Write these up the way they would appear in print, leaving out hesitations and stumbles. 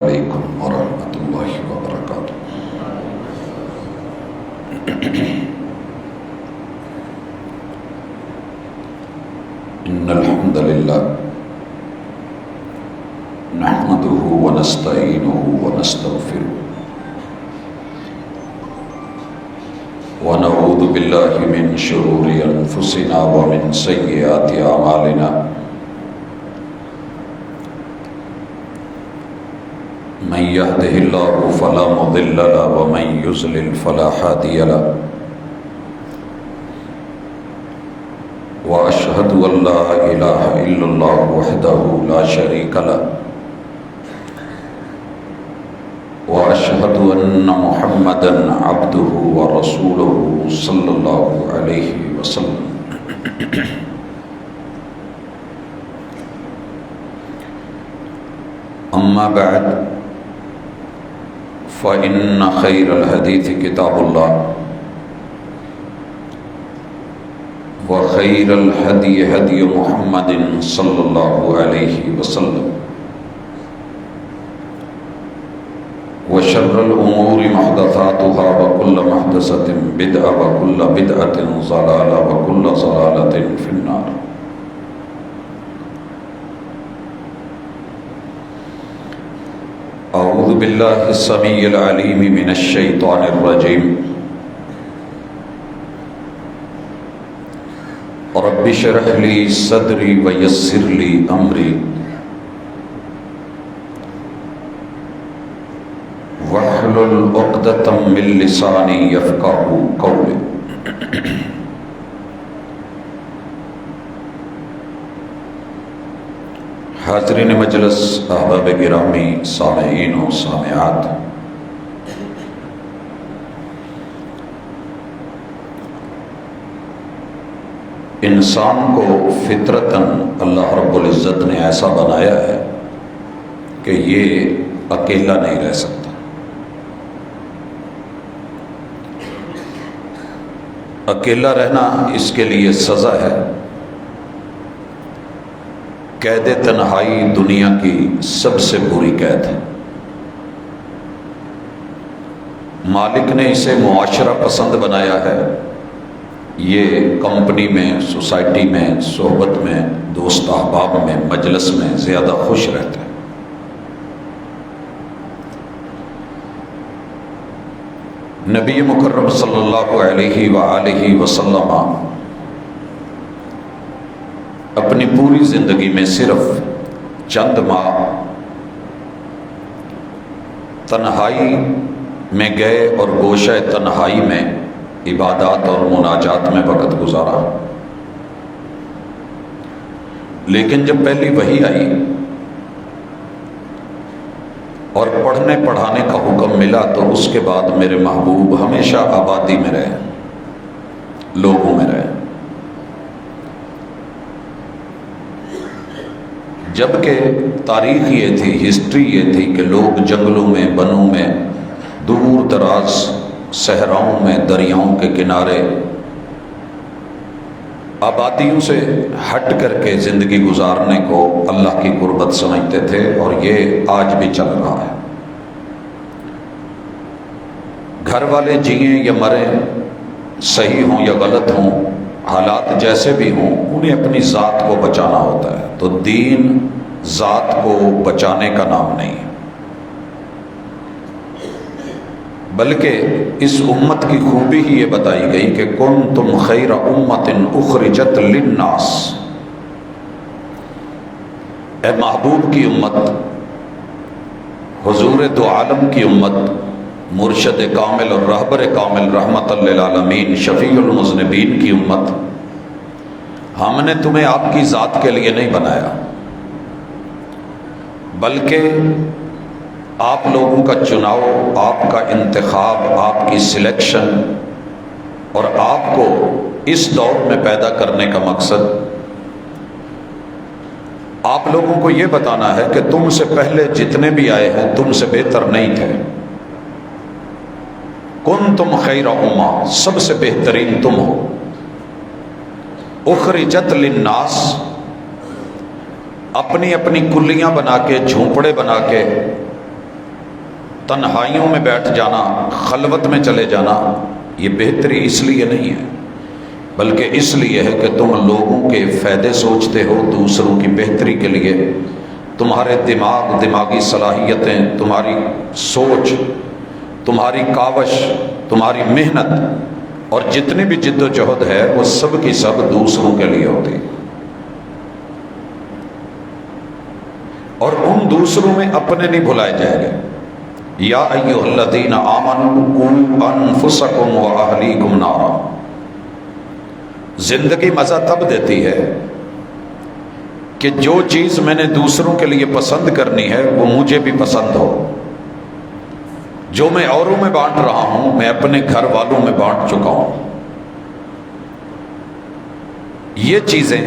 علیکم ورحمۃ اللہ وبرکاتہ۔ ان الحمد للہ نحمده ونستعینه ونستغفره ونعوذ باللہ من شرور انفسنا ومن سیئات اعمالنا من يهده الله فلا مضل له ومن يضلل فلا هادي له واشهد ان لا اله الا الله وحده لا شريك له واشهد ان محمدا عبده ورسوله صلى الله عليه وسلم۔ اما بعد فإن خير الحديث كتاب الله وخير الهدي هدي محمد صلى الله عليه وسلم وشر الأمور محدثاتها وكل محدثة بدعة وكل بدعة ضلالة وكل ضلالة في النار۔ اعوذ باللہ السمیع العلیم من الشیطان الرجیم۔ رب اشرح لی صدری ویسر لی امری واحلل عقدۃ من لسانی یفقہوا قولی۔ حاضرین مجلس، احباب گرامی، سامعین و سامعات، انسان کو فطرتاً اللہ رب العزت نے ایسا بنایا ہے کہ یہ اکیلا نہیں رہ سکتا۔ اکیلا رہنا اس کے لیے سزا ہے۔ قید تنہائی دنیا کی سب سے بری قید ہے۔ مالک نے اسے معاشرہ پسند بنایا ہے۔ یہ کمپنی میں، سوسائٹی میں، صحبت میں، دوست احباب میں، مجلس میں زیادہ خوش رہتا ہے۔ نبی مکرم صلی اللہ علیہ وآلہ وسلم اپنی پوری زندگی میں صرف چند ماہ تنہائی میں گئے اور گوشہ تنہائی میں عبادات اور مناجات میں وقت گزارا، لیکن جب پہلی وحی آئی اور پڑھنے پڑھانے کا حکم ملا تو اس کے بعد میرے محبوب ہمیشہ آبادی میں رہے، لوگوں میں رہے۔ جبکہ تاریخ یہ تھی، ہسٹری یہ تھی کہ لوگ جنگلوں میں، بنوں میں، دور دراز صحراؤں میں، دریاؤں کے کنارے آبادیوں سے ہٹ کر کے زندگی گزارنے کو اللہ کی قربت سمجھتے تھے، اور یہ آج بھی چل رہا ہے۔ گھر والے جئیں یا مریں، صحیح ہوں یا غلط ہوں، حالات جیسے بھی ہوں، انہیں اپنی ذات کو بچانا ہوتا ہے۔ تو دین ذات کو بچانے کا نام نہیں، بلکہ اس امت کی خوبی ہی یہ بتائی گئی کہ کنتم خیر امت اخرجت للناس، اے محبوب کی امت، حضور دو عالم کی امت، مرشد کامل اور رہبر کامل رحمت للعالمین، شفیع المذنبین کی امت، ہم نے تمہیں آپ کی ذات کے لیے نہیں بنایا، بلکہ آپ لوگوں کا چناؤ، آپ کا انتخاب، آپ کی سلیکشن اور آپ کو اس دور میں پیدا کرنے کا مقصد آپ لوگوں کو یہ بتانا ہے کہ تم سے پہلے جتنے بھی آئے ہیں تم سے بہتر نہیں تھے۔ کنتم خیر امہ، سب سے بہترین تم ہو۔ اخرجت للناس، اپنی اپنی کلیاں بنا کے، جھونپڑے بنا کے تنہائیوں میں بیٹھ جانا، خلوت میں چلے جانا، یہ بہتری اس لیے نہیں ہے، بلکہ اس لیے ہے کہ تم لوگوں کے فائدے سوچتے ہو، دوسروں کی بہتری کے لیے تمہارے دماغی صلاحیتیں، تمہاری سوچ، تمہاری کاوش، تمہاری محنت اور جتنی بھی جد و جہد ہے وہ سب کی سب دوسروں کے لیے ہوتی، اور ان دوسروں میں اپنے نہیں بھلائے جائیں گے۔ یا ایھا الذین آمنوا قوا انفسکم واہلیکم نارا۔ زندگی مزہ تب دیتی ہے کہ جو چیز میں نے دوسروں کے لیے پسند کرنی ہے وہ مجھے بھی پسند ہو۔ جو میں اوروں میں بانٹ رہا ہوں میں اپنے گھر والوں میں بانٹ چکا ہوں۔ یہ چیزیں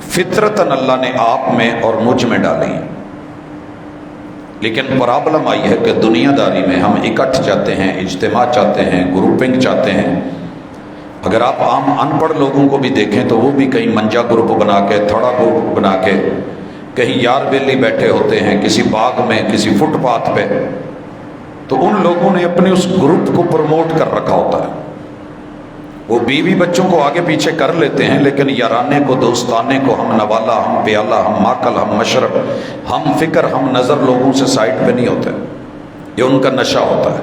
فطرتاً اللہ نے آپ میں اور مجھ میں ڈالی ہیں، لیکن پرابلم آئی ہے کہ دنیا داری میں ہم اکٹھ چاہتے ہیں، اجتماع چاہتے ہیں، گروپنگ چاہتے ہیں۔ اگر آپ عام ان پڑھ لوگوں کو بھی دیکھیں تو وہ بھی کہیں منجا گروپ بنا کے، تھوڑا گروپ بنا کے کہیں یار بیلی بیٹھے ہوتے ہیں کسی باغ میں، کسی فٹ پاتھ پہ، تو ان لوگوں نے اپنے اس گروپ کو پروموٹ کر رکھا ہوتا ہے۔ وہ بیوی بچوں کو آگے پیچھے کر لیتے ہیں، لیکن یارانے کو، دوستانے کو، ہم نوالا، ہم پیالہ، ہم ماکل، ہم مشرب، ہم فکر، ہم نظر لوگوں سے سائڈ پہ نہیں ہوتے۔ یہ ان کا نشہ ہوتا ہے۔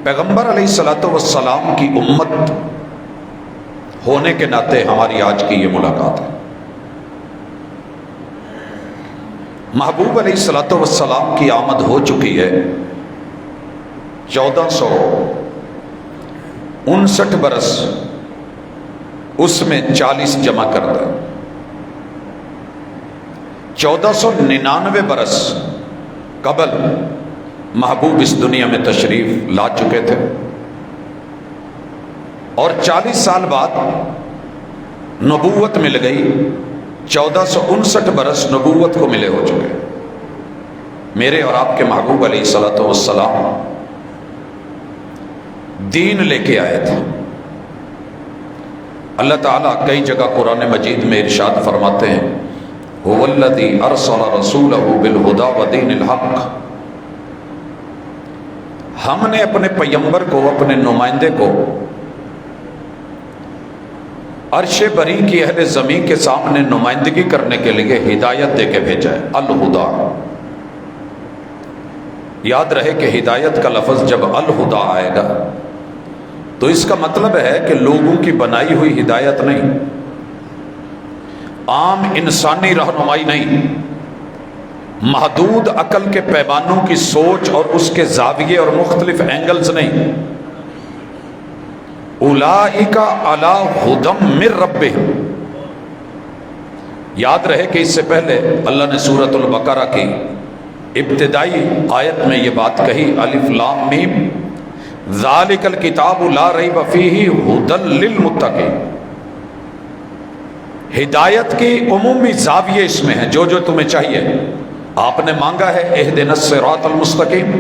پیغمبر علیہ الصلوۃ والسلام کی امت ہونے کے ناطے ہماری آج کی یہ ملاقات ہے۔ محبوب علیہ الصلوۃ والسلام کی آمد ہو چکی ہے 1459 برس، اس میں 40 جمع کر دیں، 1499 برس قبل محبوب اس دنیا میں تشریف لا چکے تھے، اور 40 سال بعد نبوت مل گئی، 1459 برس نبوت کو ملے ہو چکے۔ میرے اور آپ کے محبوب علیہ الصلوۃ والسلام دین لے کے آئے تھے۔ اللہ تعالیٰ کئی جگہ قرآن مجید میں ارشاد فرماتے ہیں هو الذی ارسل رسولہ بالہدی ودین الحق۔ ہم نے اپنے پیغمبر کو، اپنے نمائندے کو عرش بری کی اہل زمین کے سامنے نمائندگی کرنے کے لیے ہدایت دے کے بھیجا ہے، الہدا۔ یاد رہے کہ ہدایت کا لفظ جب الہدا آئے گا تو اس کا مطلب ہے کہ لوگوں کی بنائی ہوئی ہدایت نہیں، عام انسانی رہنمائی نہیں، محدود عقل کے پیمانوں کی سوچ اور اس کے زاویے اور مختلف اینگلز نہیں۔ اولئک علی ھدی من ربہم۔ یاد رہے کہ اس سے پہلے اللہ نے سورۃ البقرہ کی ابتدائی آیت میں یہ بات کہی، الف لام میم ذالک الکتاب لا ریب فیہ ھدی للمتقین۔ ہدایت کی عمومی زاویے اس میں ہیں، جو جو تمہیں چاہیے۔ آپ نے مانگا ہے اہدنا الصراط المستقیم،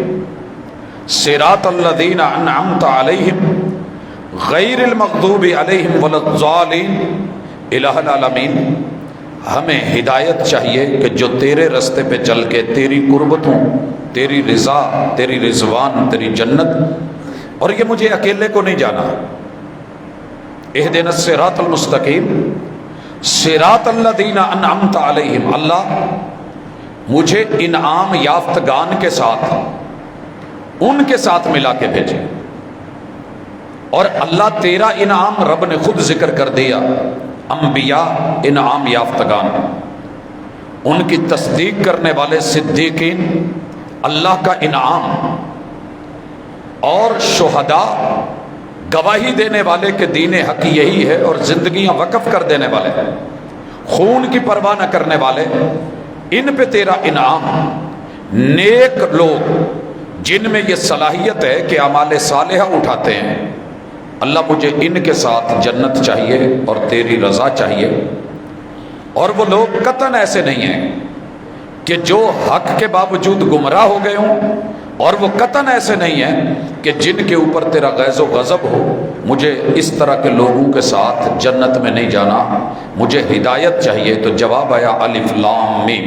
صراط الذین انعمت علیہم غیر المغضوب علیہم ولا الضالین۔ الہ العالمین، ہمیں ہدایت چاہیے کہ جو تیرے رستے پہ چل کے تیری قربتوں، تیری رضا، تیری رضوان، تیری جنت، اور یہ مجھے اکیلے کو نہیں جانا۔ اہدنا الصراط المستقیم صراط الذین انعمت علیہم، اللہ مجھے انعام یافتگان کے ساتھ، ان کے ساتھ ملا کے بھیجے۔ اور اللہ تیرا انعام رب نے خود ذکر کر دیا، انبیاء انعام یافتگان، ان کی تصدیق کرنے والے صدیقین اللہ کا انعام، اور شہداء گواہی دینے والے کہ دین حق یہی ہے اور زندگیاں وقف کر دینے والے، خون کی پرواہ نہ کرنے والے، ان پہ تیرا انعام۔ نیک لوگ جن میں یہ صلاحیت ہے کہ اعمال صالحہ اٹھاتے ہیں، اللہ مجھے ان کے ساتھ جنت چاہیے اور تیری رضا چاہیے۔ اور وہ لوگ قطعاً ایسے نہیں ہیں کہ جو حق کے باوجود گمراہ ہو گئے ہوں، اور وہ قطعاً ایسے نہیں ہیں کہ جن کے اوپر تیرا غیظ و غضب ہو۔ مجھے اس طرح کے لوگوں کے ساتھ جنت میں نہیں جانا، مجھے ہدایت چاہیے۔ تو جواب آیا الف لام میم۔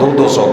200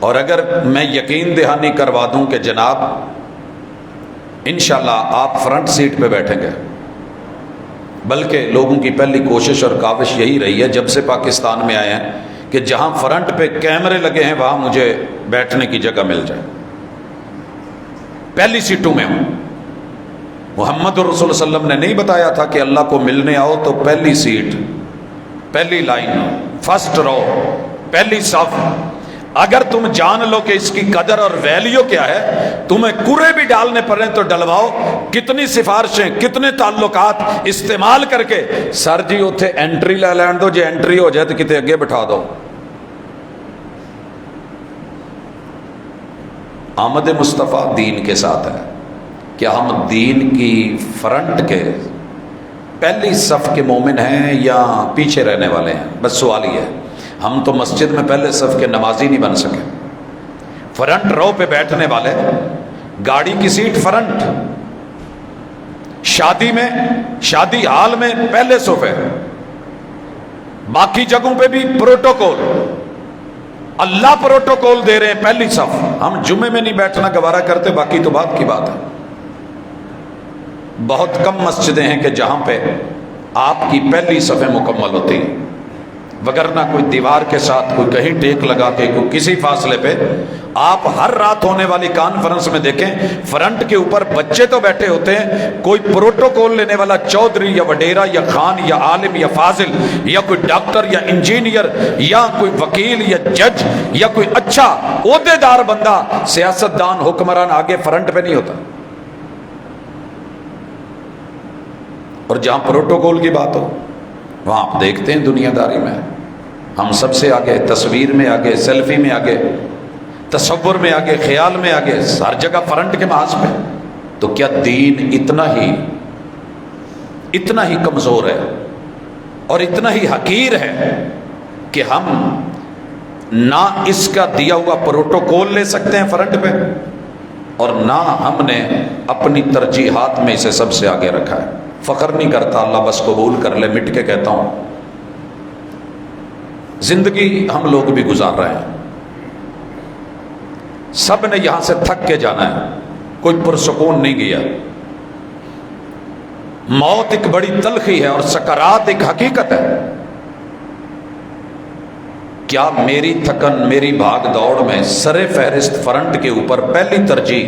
اور اگر میں یقین دہانی کروا دوں کہ جناب انشاءاللہ آپ فرنٹ سیٹ پہ بیٹھیں گے، بلکہ لوگوں کی پہلی کوشش اور کاوش یہی رہی ہے جب سے پاکستان میں آئے ہیں کہ جہاں فرنٹ پہ کیمرے لگے ہیں وہاں مجھے بیٹھنے کی جگہ مل جائے، پہلی سیٹوں میں ہوں۔ محمد رسول صلی اللہ علیہ وسلم نے نہیں بتایا تھا کہ اللہ کو ملنے آؤ تو پہلی سیٹ، پہلی لائن، فرسٹ رو، پہلی صف۔ اگر تم جان لو کہ اس کی قدر اور ویلیو کیا ہے، تمہیں کرے بھی ڈالنے پڑیں تو ڈلواؤ، کتنی سفارشیں، کتنے تعلقات استعمال کر کے، سر جی اتھے انٹری لے لین دو، جی انٹری ہو جائے تو کتے اگے بٹھا دو۔ آمد مصطفیٰ دین کے ساتھ ہے، کیا ہم دین کی فرنٹ کے پہلی صف کے مومن ہیں یا پیچھے رہنے والے ہیں؟ بس سوال ہی ہے۔ ہم تو مسجد میں پہلے صف کے نمازی نہیں بن سکے، فرنٹ رو پہ بیٹھنے والے، گاڑی کی سیٹ فرنٹ، شادی میں، شادی حال میں پہلے صف ہے، باقی جگہوں پہ بھی پروٹوکول، اللہ پروٹوکول دے رہے ہیں پہلی صف۔ ہم جمعے میں نہیں بیٹھنا گوارا کرتے، باقی تو بات کی بات ہے۔ بہت کم مسجدیں ہیں کہ جہاں پہ آپ کی پہلی صفیں مکمل ہوتی ہیں، وگرنہ کوئی دیوار کے ساتھ کوئی کہیں ٹیک لگا کے کوئی کسی فاصلے پہ، آپ ہر رات ہونے والی کانفرنس میں دیکھیں فرنٹ کے اوپر بچے تو بیٹھے ہوتے ہیں، کوئی پروٹوکول لینے والا چودھری یا وڈیرا یا خان یا عالم یا فاضل یا کوئی ڈاکٹر یا انجینئر یا کوئی وکیل یا جج یا کوئی اچھا عہدے دار بندہ، سیاستدان، حکمران آگے فرنٹ پہ نہیں ہوتا۔ اور جہاں پروٹوکول کی بات ہو وہاں آپ دیکھتے ہیں دنیا داری میں ہم سب سے آگے، تصویر میں آگے، سیلفی میں آگے، تصور میں آگے، خیال میں آگے، ہر جگہ فرنٹ کے محاذ پہ۔ تو کیا دین اتنا ہی کمزور ہے اور اتنا ہی حقیر ہے کہ ہم نہ اس کا دیا ہوا پروٹوکول لے سکتے ہیں فرنٹ پہ، اور نہ ہم نے اپنی ترجیحات میں اسے سب سے آگے رکھا ہے؟ فخر نہیں کرتا، اللہ بس قبول کر لے، مٹ کے کہتا ہوں زندگی ہم لوگ بھی گزار رہے ہیں، سب نے یہاں سے تھک کے جانا ہے، کوئی پرسکون نہیں گیا۔ موت ایک بڑی تلخی ہے اور سکرات ایک حقیقت ہے۔ کیا میری تھکن، میری بھاگ دوڑ میں سر فہرست فرنٹ کے اوپر پہلی ترجیح،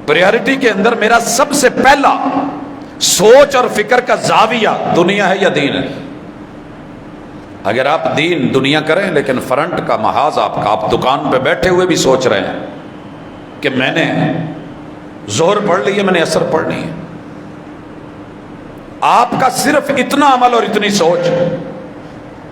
پریارٹی کے اندر میرا سب سے پہلا سوچ اور فکر کا زاویہ دنیا ہے یا دین ہے؟ اگر آپ دین دنیا کریں لیکن فرنٹ کا محاذ آپ دکان پہ بیٹھے ہوئے بھی سوچ رہے ہیں کہ میں نے ظہر پڑھ لی ہے، میں نے عصر پڑھنی ہے، آپ کا صرف اتنا عمل اور اتنی سوچ،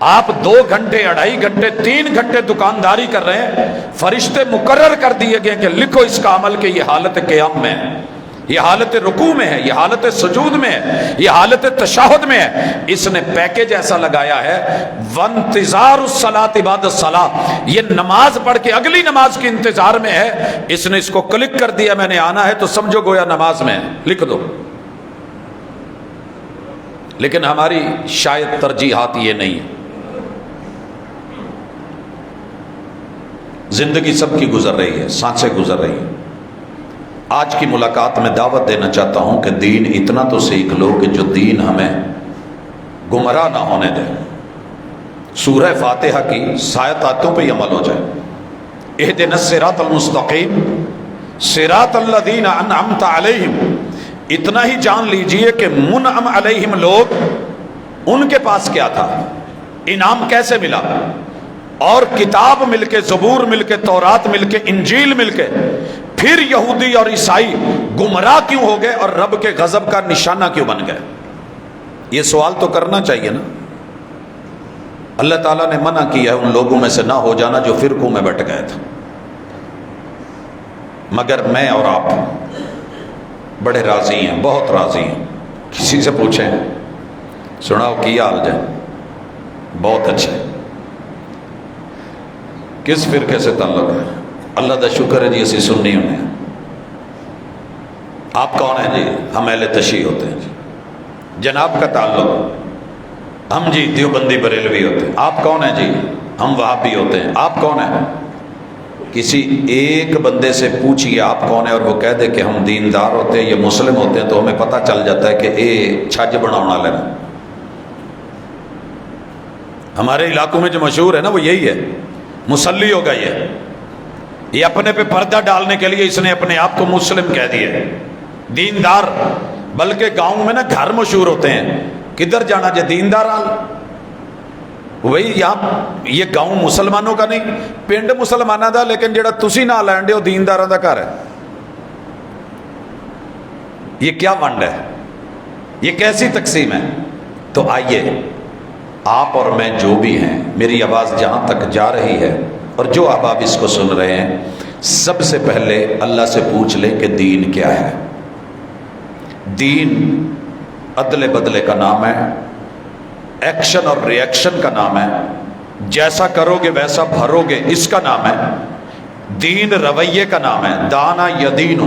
آپ 2 گھنٹے، 2.5 گھنٹے، 3 گھنٹے دکانداری کر رہے ہیں، فرشتے مقرر کر دیے گئے کہ لکھو اس کا عمل کہ یہ حالت قیام میں ہے، یہ حالت رکوع میں ہے، یہ حالت سجود میں ہے، یہ حالت تشہد میں ہے۔ اس نے پیکج ایسا لگایا ہے، وانتظار الصلاۃ بعد الصلاۃ، یہ نماز پڑھ کے اگلی نماز کے انتظار میں ہے۔ اس نے اس کو کلک کر دیا میں نے آنا ہے تو سمجھو گویا نماز میں ہے، لکھ دو۔ لیکن ہماری شاید ترجیحات یہ نہیں ہے۔ زندگی سب کی گزر رہی ہے، سانسیں گزر رہی ہیں۔ آج کی ملاقات میں دعوت دینا چاہتا ہوں کہ دین اتنا تو سیکھ لو کہ جو دین ہمیں گمراہ نہ ہونے دے۔ سورہ فاتحہ کی 7 آیتوں پہ عمل ہو جائے۔ اہدنا الصراط المستقیم صراط الذین انعمت علیہم، اتنا ہی جان لیجئے کہ منعم علیہم لوگ، ان کے پاس کیا تھا، انعام کیسے ملا، اور کتاب مل کے، زبور مل کے، تورات مل کے، انجیل مل کے، پھر یہودی اور عیسائی گمراہ کیوں ہو گئے اور رب کے غضب کا نشانہ کیوں بن گئے؟ یہ سوال تو کرنا چاہیے نا۔ اللہ تعالیٰ نے منع کیا ہے ان لوگوں میں سے نہ ہو جانا جو فرقوں میں بٹ گئے تھے، مگر میں اور آپ بڑے راضی ہیں، بہت راضی ہیں۔ کسی سے پوچھیں سناؤ کی حال جائے، بہت اچھے، کس فرقے سے تعلق ہے؟ اللہ دا شکر ہے جی اسی سنی ہونے ہیں۔ آپ کون ہیں جی؟ ہم اہل تشیع ہوتے ہیں جی۔ جناب کا تعلق، ہم جی دیوبندی بریلوی ہوتے ہیں۔ آپ کون ہیں جی؟ ہم وہابی ہوتے ہیں. آپ کون ہیں؟ کسی ایک بندے سے پوچھیے آپ کون ہے اور وہ کہہ دے کہ ہم دیندار ہوتے ہیں یا مسلم ہوتے ہیں تو ہمیں پتہ چل جاتا ہے کہ اے چھج بناؤنا لینا. ہمارے علاقوں میں جو مشہور ہے نا وہ یہی ہے، مسلی ہوگا یہ اپنے پہ پردہ ڈالنے کے لیے اس نے اپنے آپ کو مسلم کہہ دیا، دیندار. بلکہ گاؤں میں نا گھر مشہور ہوتے ہیں، کدھر جانا جائے دیندار آل. وہی یہاں یہ گاؤں مسلمانوں کا نہیں، پنڈ مسلمانوں کا، لیکن جڑا تسی نہ لینڈے ہو دینداراں دا گھر ہے. یہ کیا ونڈ ہے؟ یہ کیسی تقسیم ہے؟ تو آئیے آپ اور میں جو بھی ہیں، میری آواز جہاں تک جا رہی ہے اور جو احباب اس کو سن رہے ہیں، سب سے پہلے اللہ سے پوچھ لیں کہ دین کیا ہے. دین عدل بدلے کا نام ہے، ایکشن اور ری ایکشن کا نام ہے، جیسا کرو گے ویسا بھرو گے اس کا نام ہے. دین رویے کا نام ہے، دانا یدینو.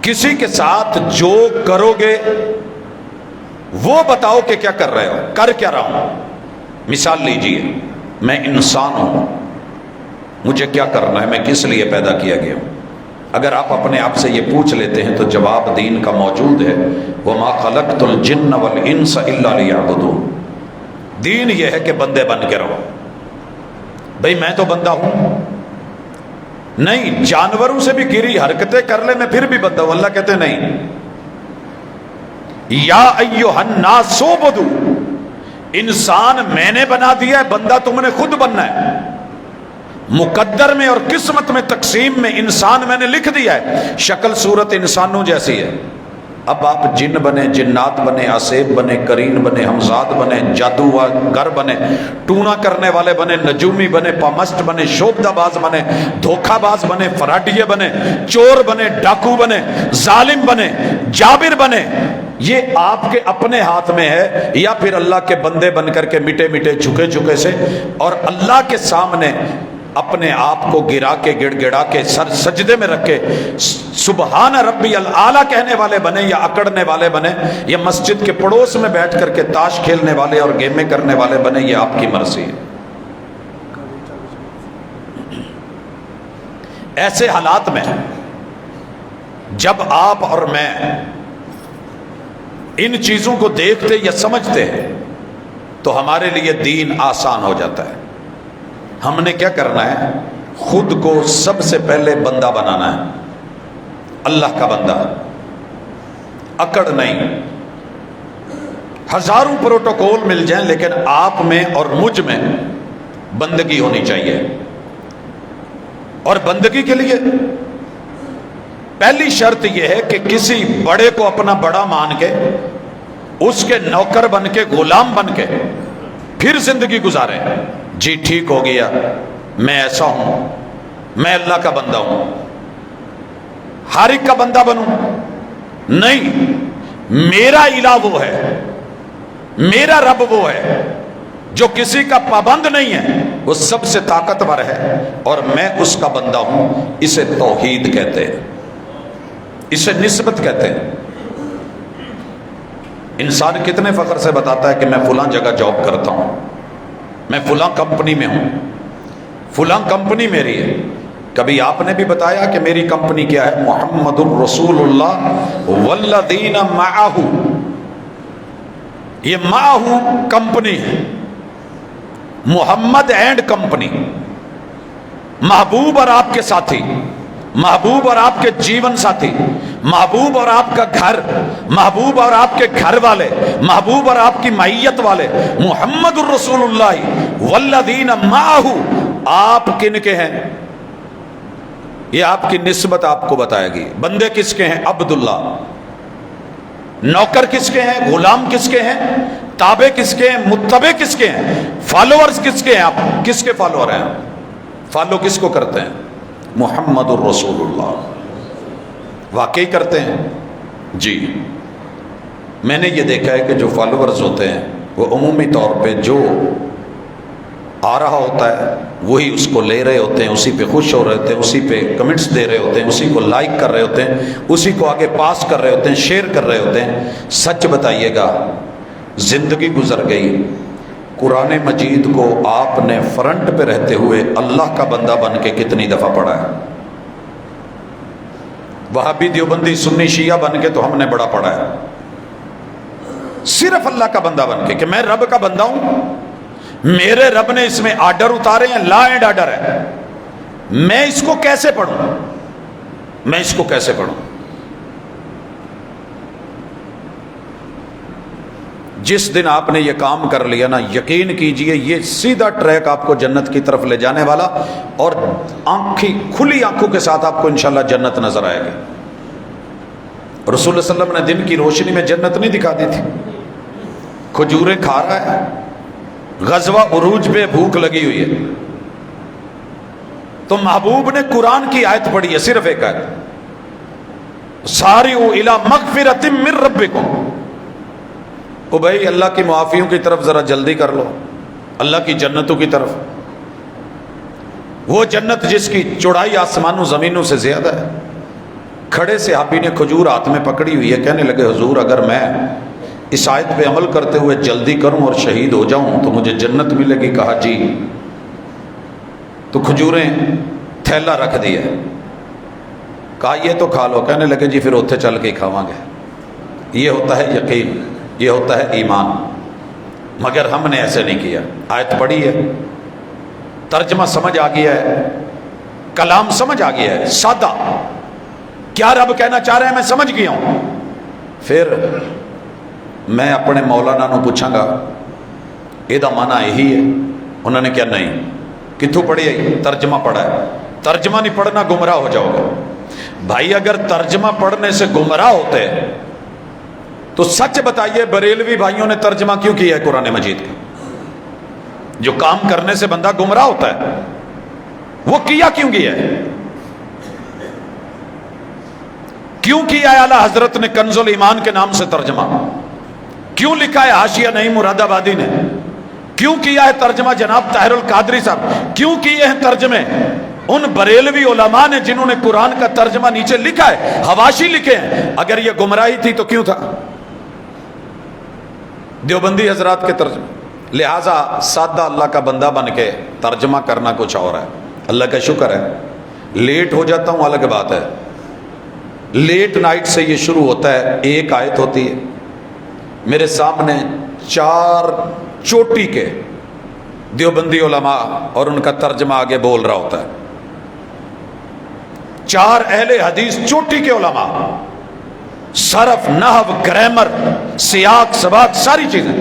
کسی کے ساتھ جو کرو گے وہ بتاؤ کہ کیا کر رہے ہو، کر کیا رہا ہوں. مثال لیجئے، میں انسان ہوں، مجھے کیا کرنا ہے، میں کس لیے پیدا کیا گیا ہوں. اگر آپ اپنے آپ سے یہ پوچھ لیتے ہیں تو جواب دین کا موجود ہے. وَمَا خَلَقْتُ الْجِنَّ وَالْإِنسَ إِلَّا لِيَعْبُدُونِ. دین یہ ہے کہ بندے بن کے رہو. بھئی میں تو بندہ ہوں نہیں، جانوروں سے بھی گری حرکتیں کر لے میں پھر بھی بندہ ہوں. اللہ کہتے نہیں، یا ایھا الناس اعبدوا، انسان میں نے بنا دیا ہے، بندہ تم نے خود بننا ہے. مقدر میں اور قسمت میں تقسیم میں انسان میں نے لکھ دیا ہے. شکل صورت انسانوں جیسی ہے. اب آپ جن بنے، جنات بنے، آسیب بنے، کرین بنے، ہمزاد بنے، جادوگر بنے، ٹونا کرنے والے بنے، نجومی بنے، پامسٹ بنے، شوبدہ باز بنے، دھوکہ باز بنے، فراڈیے بنے، چور بنے، ڈاکو بنے، ظالم بنے، جابر بنے، یہ آپ کے اپنے ہاتھ میں ہے. یا پھر اللہ کے بندے بن کر کے مٹے مٹے جھکے جھکے سے اور اللہ کے سامنے اپنے آپ کو گرا کے گڑ گڑا کے سر سجدے میں رکھ کے سبحان ربی الاعلیٰ کہنے والے بنے، یا اکڑنے والے بنے، یا مسجد کے پڑوس میں بیٹھ کر کے تاش کھیلنے والے اور گیمیں کرنے والے بنے، یہ آپ کی مرضی ہے. ایسے حالات میں جب آپ اور میں ان چیزوں کو دیکھتے یا سمجھتے ہیں تو ہمارے لیے دین آسان ہو جاتا ہے. ہم نے کیا کرنا ہے؟ خود کو سب سے پہلے بندہ بنانا ہے، اللہ کا بندہ، اکڑ نہیں. ہزاروں پروٹوکول مل جائیں لیکن آپ میں اور مجھ میں بندگی ہونی چاہیے. اور بندگی کے لیے پہلی شرط یہ ہے کہ کسی بڑے کو اپنا بڑا مان کے، اس کے نوکر بن کے، غلام بن کے پھر زندگی گزاریں. جی ٹھیک ہو گیا، میں ایسا ہوں، میں اللہ کا بندہ ہوں، ہر ایک کا بندہ بنوں. نہیں، میرا الہ وہ ہے، میرا رب وہ ہے جو کسی کا پابند نہیں ہے، وہ سب سے طاقتور ہے اور میں اس کا بندہ ہوں. اسے توحید کہتے ہیں، اسے نسبت کہتے ہیں. انسان کتنے فخر سے بتاتا ہے کہ میں فلاں جگہ جاب کرتا ہوں، میں فلاں کمپنی میں ہوں، فلاں کمپنی میری ہے. کبھی آپ نے بھی بتایا کہ میری کمپنی کیا ہے؟ محمد الرسول اللہ والذین معہ. یہ معہ کمپنی ہے، محمد اینڈ کمپنی. محبوب اور آپ کے ساتھی، محبوب اور آپ کے جیون ساتھی، محبوب اور آپ کا گھر، محبوب اور آپ کے گھر والے، محبوب اور آپ کی معیت والے. محمد الرسول اللہ والذین معہ. آپ کن کے ہیں؟ یہ آپ کی نسبت آپ کو بتائے گی. بندے کس کے ہیں؟ عبداللہ. نوکر کس کے ہیں؟ غلام کس کے ہیں؟ تابع کس کے ہیں؟ متبع کس کے ہیں؟ فالوورز کس کے ہیں؟ آپ کس کے فالوور ہیں؟ فالو کس کو کرتے ہیں؟ محمد الرسول اللہ. واقعی کرتے ہیں؟ جی. میں نے یہ دیکھا ہے کہ جو فالوورز ہوتے ہیں وہ عمومی طور پہ جو آ رہا ہوتا ہے وہی اس کو لے رہے ہوتے ہیں، اسی پہ خوش ہو رہے ہوتے ہیں، اسی پہ کمنٹس دے رہے ہوتے ہیں، اسی کو لائک کر رہے ہوتے ہیں، اسی کو آگے پاس کر رہے ہوتے ہیں، شیئر کر رہے ہوتے ہیں. سچ بتائیے گا، زندگی گزر گئی، قرآن مجید کو آپ نے فرنٹ پہ رہتے ہوئے اللہ کا بندہ بن کے کتنی دفعہ پڑھا ہے؟ وہابی دیوبندی سنی شیعہ بن کے تو ہم نے بڑا پڑھا ہے، صرف اللہ کا بندہ بن کے کہ میں رب کا بندہ ہوں، میرے رب نے اس میں آرڈر اتارے ہیں، لا اینڈ آرڈر ہے، میں اس کو کیسے پڑھوں، میں اس کو کیسے پڑھوں؟ جس دن آپ نے یہ کام کر لیا نا، یقین کیجئے یہ سیدھا ٹریک آپ کو جنت کی طرف لے جانے والا، اور کھلی آنکھوں کے ساتھ آپ کو انشاءاللہ جنت نظر آئے گی۔ رسول اللہ صلی اللہ علیہ وسلم نے دن کی روشنی میں جنت نہیں دکھا دی تھی؟ کھجوریں کھا رہا ہے، غزوہ عروج پہ بھوک لگی ہوئی ہے، تو محبوب نے قرآن کی آیت پڑھی ہے، صرف ایک آیت، سارعوا الی مغفرۃ من ربکم، او بھائی اللہ کی معافیوں کی طرف ذرا جلدی کر لو، اللہ کی جنتوں کی طرف، وہ جنت جس کی چوڑائی آسمانوں زمینوں سے زیادہ ہے۔ کھڑے صحابی نے کھجور ہاتھ میں پکڑی ہوئی ہے، کہنے لگے حضور اگر میں اس آیت پہ عمل کرتے ہوئے جلدی کروں اور شہید ہو جاؤں تو مجھے جنت ملے گی؟ کہا جی، تو کھجوریں تھیلا رکھ دیا، کہا یہ تو کھا لو، کہنے لگے جی پھر اتھے چل کے کھاواں گے۔ یہ ہوتا ہے یقین، یہ ہوتا ہے ایمان، مگر ہم نے ایسے نہیں کیا۔ آیت پڑھی ہے، ترجمہ سمجھ آ گیا ہے، کلام سمجھ آ گیا ہے، سادہ کیا رب کہنا چاہ رہے ہیں میں سمجھ گیا ہوں، پھر میں اپنے مولانا نو پوچھاں گا یہ مانا یہی ہے؟ انہوں نے کیا نہیں، کتوں پڑھی ہے؟ ترجمہ پڑھا ہے۔ ترجمہ نہیں پڑھنا گمراہ ہو جاؤ گے بھائی۔ اگر ترجمہ پڑھنے سے گمراہ ہوتے تو سچ بتائیے بریلوی بھائیوں نے ترجمہ کیوں کیا ہے قرآن مجید کا؟ جو کام کرنے سے بندہ گمراہ ہوتا ہے وہ کیا کیوں کیا ہے؟ کیوں کیا ہے اعلیٰ حضرت نے کنز الایمان کے نام سے ترجمہ؟ کیوں لکھا ہے حاشیہ نہیں مراد آبادی نے؟ کیوں کیا ہے ترجمہ جناب طاہر القادری صاحب؟ کیوں کیے ہیں ترجمے ان بریلوی علماء نے جنہوں نے قرآن کا ترجمہ نیچے لکھا ہے، حواشی لکھے ہیں؟ اگر یہ گمراہی تھی تو کیوں تھا؟ دیوبندی حضرات کے ترجمے۔ لہٰذا سادہ اللہ کا بندہ بن کے ترجمہ کرنا کچھ اور ہے۔ اللہ کا شکر ہے لیٹ ہو جاتا ہوں الگ بات ہے، لیٹ نائٹ سے یہ شروع ہوتا ہے، ایک آیت ہوتی ہے، میرے سامنے 4 چوٹی کے دیوبندی علماء اور ان کا ترجمہ آگے بول رہا ہوتا ہے، 4 اہل حدیث چوٹی کے علماء، صرف، نحو، گرامر، سیاق، سباق، ساری چیزیں،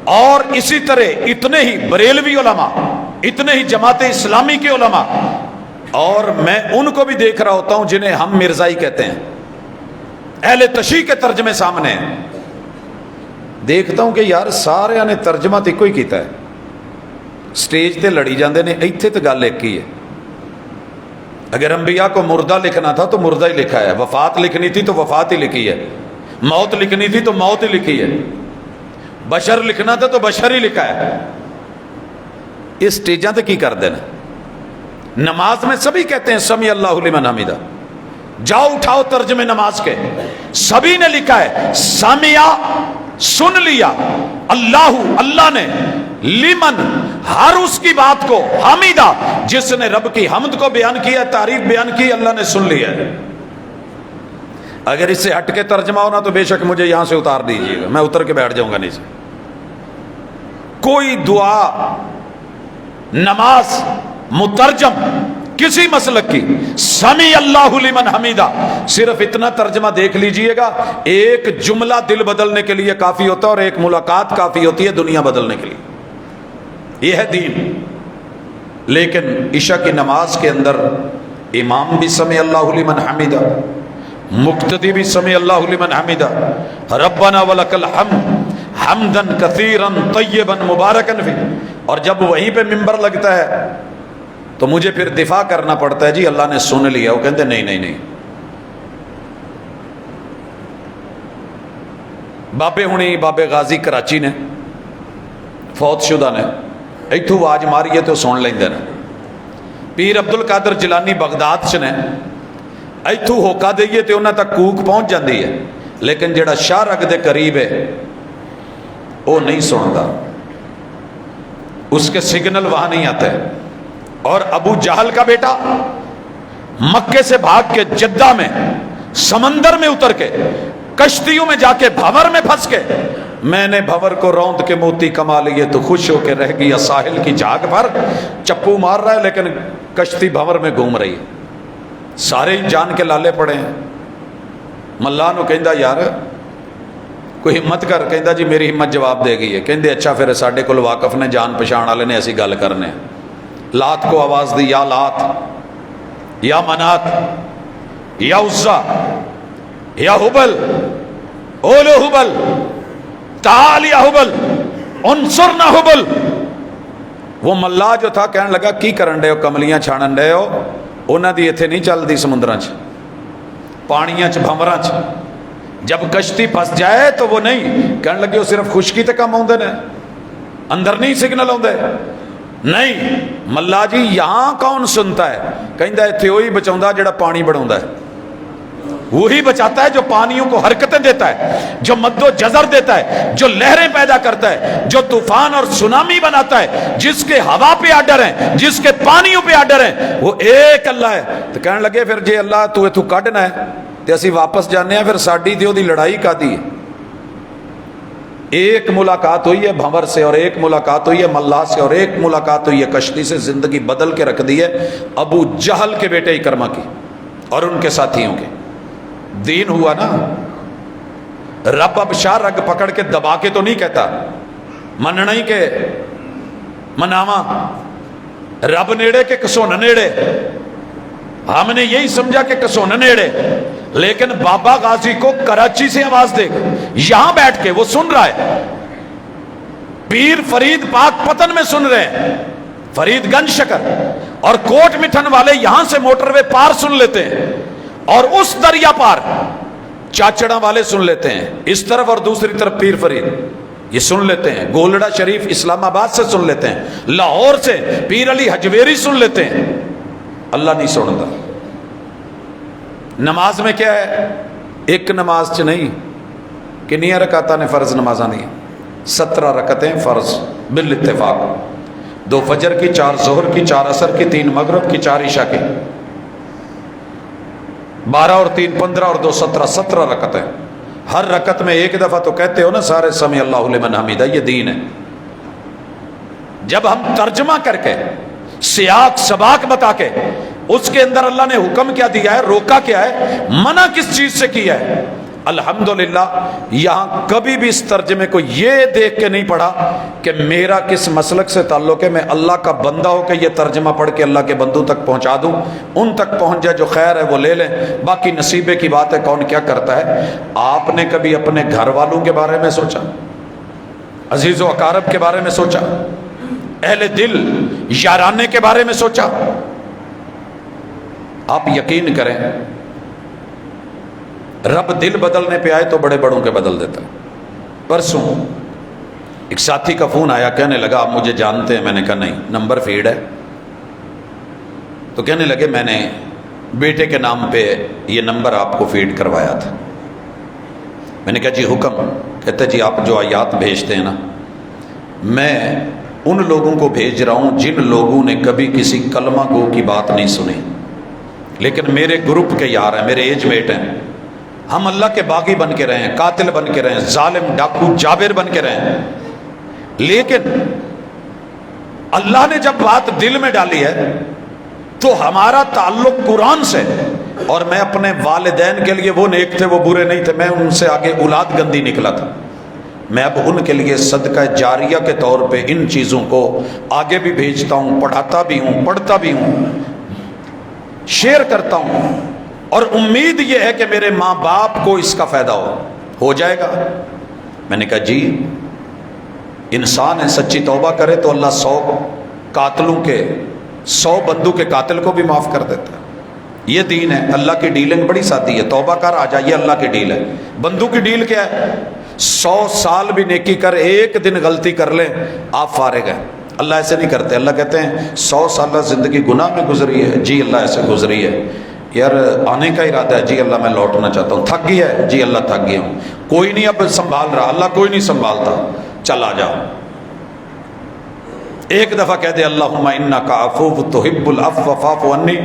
اور اسی طرح اتنے ہی بریلوی علماء، اتنے ہی جماعت اسلامی کے علماء، اور میں ان کو بھی دیکھ رہا ہوتا ہوں جنہیں ہم مرزائی کہتے ہیں، اہل تشیع کے ترجمے سامنے ہیں، دیکھتا ہوں کہ یار سارے نے ترجمہ تو ایک ہی کیتا ہے، سٹیج تے لڑی جاندے نے، ایتھے تے گل ایک ہی ہے۔ اگر انبیاء کو مردہ لکھنا تھا تو مردہ ہی لکھا ہے، وفات لکھنی تھی تو وفات ہی لکھی ہے، موت لکھنی تھی تو موت ہی لکھی ہے، بشر لکھنا تھا تو بشر ہی لکھا ہے۔ اس سٹیجاں تے کی کر دینا؟ نماز میں سبھی کہتے ہیں سمی اللہ لمن حمیدہ، جاؤ اٹھاؤ ترجمے نماز کے، سبھی نے لکھا ہے سامیا، سن لیا، اللہ نے، لمن، ہر اس کی بات کو، حمیدہ، جس نے رب کی حمد کو بیان کیا، تعریف بیان کی، اللہ نے سن لیا ہے۔ اگر اس سے ہٹ کے ترجمہ ہونا تو بے شک مجھے یہاں سے اتار دیجیے گا، میں اتر کے بیٹھ جاؤں گا نیچے۔ کوئی دعا، نماز مترجم کسی مسلک کی، سمی اللہ لمن حمیدہ، صرف اتنا ترجمہ دیکھ لیجئے گا، ایک جملہ دل بدلنے کے لیے کافی ہوتا ہے اور ایک ملاقات کافی ہوتی ہے دنیا بدلنے کے لیے۔ یہ ہے دین۔ لیکن عشاء کی نماز کے اندر امام بھی سمی اللہ لمن حمیدہ، مقتدی بھی سمی اللہ لمن حمیدہ، ربنا ولک الحمد حمدا کثیرا طیبا مبارکا فی، اور جب وہیں پہ ممبر لگتا ہے تو مجھے پھر دفاع کرنا پڑتا ہے، جی اللہ نے سن لیا۔ وہ کہتے نہیں نہیں نہیں، بابے ہونی، بابے غازی کراچی نے، فوت شدہ نے، ایتھو آواز ماریے تو سن لیندے نے، پیر عبد القادر جیلانی بغداد چ نے، ایتھو ہوکا دئیے تو انہاں تک کوک پہنچ جاندی ہے، لیکن جڑا شاہ رگ دے قریب ہے وہ نہیں سنتا، اس کے سگنل وہاں نہیں آتے۔ اور ابو جہل کا بیٹا مکے سے بھاگ کے جدہ میں سمندر میں اتر کے کشتیوں میں جا کے بھنور میں پھنس کے، میں نے بھنور کو روند کے موتی کما لیے تو خوش ہو کے رہ گیا ساحل کی جھاگ پر، چپو مار رہا ہے لیکن کشتی بھنور میں گھوم رہی ہے، سارے ہی جان کے لالے پڑے ہیں۔ ملا نو کہندا یار کوئی ہمت کر، کہندا جی میری ہمت جواب دے گئی ہے۔ کہندے اچھا پھر ساڈے کول واقف نے، جان پہچان والے نے، ایسی گل کرنے۔ لات کو آواز دی، یا لات یا منات یا عزا یا حبل، اولو حبل تعال یا حبل انصرنا حبل۔ وہ ملا جو تھا کہنے لگا کی کرن ڈے ہو، کملیاں چھانن ڈے ہو، انہاں دی ایتھے نہیں چلدی سمندراں چ، پانیاں چ، بھنوراں چ، جب کشتی پھنس جائے تو وہ نہیں کہنے لگے وہ صرف خشکی تے کم آوندے نے، اندر نہیں سگنل آوندے، نہیں ملا جی یہاں کون سنتا ہے؟ کہندا ایتھے وہی بچاوندا جڑا پانی بڑھاوندا ہے، وہی بچاتا ہے جو پانیوں کو حرکتیں دیتا ہے، جو مد و جزر دیتا ہے، جو لہریں پیدا کرتا ہے، جو طوفان اور سونامی بناتا ہے، جس کے ہوا پہ آڈر ہیں، جس کے پانیوں پہ آڈر ہیں، وہ ایک اللہ ہے۔ تو کہنے لگے پھر جے اللہ تو اتھوں کڈنا ہے تے اسی واپس جانے ہیں، پھر ساڈی تے دی لڑائی کادی ہے؟ ایک ملاقات ہوئی ہے بھنور سے، اور ایک ملاقات ہوئی ہے ملا سے، اور ایک ملاقات ہوئی ہے کشتی سے، زندگی بدل کے رکھ دی ہے ابو جہل کے بیٹے اکرمہ کی اور ان کے ساتھیوں کے۔ دین ہوا نا، رب اب شاہ رگ پکڑ کے دبا کے تو نہیں کہتا مننا ہی کہ مناوا، رب نیڑے کہ کسون نیڑے، ہم نے یہی سمجھا کہ کسون نیڑے، لیکن بابا غازی کو کراچی سے آواز دے یہاں بیٹھ کے وہ سن رہا ہے، پیر فرید پاک پتن میں سن رہے ہیں، فرید گنج شکر اور کوٹ مٹھن والے یہاں سے موٹر وے پار سن لیتے ہیں، اور اس دریا پار چاچڑا والے سن لیتے ہیں، اس طرف اور دوسری طرف پیر فرید یہ سن لیتے ہیں، گولڑا شریف اسلام آباد سے سن لیتے ہیں، لاہور سے پیر علی حجویری سن لیتے ہیں، اللہ نہیں سنتا۔ نماز میں کیا ہے؟ ایک نماز چ نہیں، کنیاں رکعتاں نے فرض نمازاں نہیں، 17 رکعتیں فرض بالاتفاق، 2 فجر کی، 4 ظہر کی، 4 عصر کی، 3 مغرب کی، 4 عشاء کی، 12 اور 3 15 اور 2 17 17 رکعتیں۔ ہر رکعت میں ایک دفعہ تو کہتے ہو نا سارے سمع اللہ لمن حمیدہ، یہ دین ہے۔ جب ہم ترجمہ کر کے سیاق سباق بتا کے اس کے اندر اللہ نے حکم کیا دیا ہے، روکا کیا ہے، منع کس چیز سے کیا ہے، الحمدللہ یہاں کبھی بھی اس ترجمے کو یہ دیکھ کے نہیں پڑھا کہ میرا کس مسلک سے تعلق ہے، میں اللہ کا بندہ ہو کہ یہ ترجمہ پڑھ کے اللہ کے بندوں تک پہنچا دوں، ان تک پہنچ جائے، جو خیر ہے وہ لے لیں، باقی نصیبے کی بات ہے، کون کیا کرتا ہے۔ آپ نے کبھی اپنے گھر والوں کے بارے میں سوچا، عزیز و اقارب کے بارے میں سوچا، اہل دل یارانے کے بارے میں سوچا؟ آپ یقین کریں رب دل بدلنے پہ آئے تو بڑے بڑوں کے بدل دیتا ہے۔ پرسوں ایک ساتھی کا فون آیا، کہنے لگا آپ مجھے جانتے ہیں؟ میں نے کہا نہیں، نمبر فیڈ ہے۔ تو کہنے لگے میں نے بیٹے کے نام پہ یہ نمبر آپ کو فیڈ کروایا تھا۔ میں نے کہا جی حکم۔ کہتے جی آپ جو آیات بھیجتے ہیں نا، میں ان لوگوں کو بھیج رہا ہوں جن لوگوں نے کبھی کسی کلمہ گو کی بات نہیں سنی، لیکن میرے گروپ کے یار ہیں، میرے ایج میٹ ہیں، ہم اللہ کے باغی بن کے رہے ہیں، قاتل بن کے رہے ہیں، ظالم ڈاکو جابر بن کے رہے ہیں، لیکن اللہ نے جب بات دل میں ڈالی ہے تو ہمارا تعلق قرآن سے، اور میں اپنے والدین کے لیے وہ نیک تھے وہ برے نہیں تھے، میں ان سے آگے اولاد گندی نکلا تھا، میں اب ان کے لیے صدقہ جاریہ کے طور پہ ان چیزوں کو آگے بھی بھیجتا ہوں، پڑھاتا بھی ہوں، پڑھتا بھی ہوں، شیئر کرتا ہوں، اور امید یہ ہے کہ میرے ماں باپ کو اس کا فائدہ ہو جائے گا۔ میں نے کہا جی انسان ہے، سچی توبہ کرے تو اللہ 100 قاتلوں کے 100 بندوں کے قاتل کو بھی معاف کر دیتا ہے۔ یہ دین ہے، اللہ کی ڈیلنگ بڑی سادی ہے، توبہ کر آ جائیے، اللہ کی ڈیل ہے۔ بندوں کی ڈیل کیا ہے؟ 100 سال بھی نیکی کر، ایک دن غلطی کر لیں آپ فارغ ہیں۔ اللہ ایسے نہیں کرتے، اللہ کہتے ہیں 100 سالہ زندگی گناہ میں گزری ہے، جی اللہ ایسے گزری ہے، یار آنے کا ارادہ ہے، جی اللہ میں لوٹنا چاہتا ہوں، تھک گیا ہے، جی اللہ تھک گیا ہوں، کوئی نہیں اب سنبھال رہا، اللہ کوئی نہیں سنبھالتا، چلا جا، ایک دفعہ کہہ دے اللہم انک عفو تحب العفو فاعف عنی،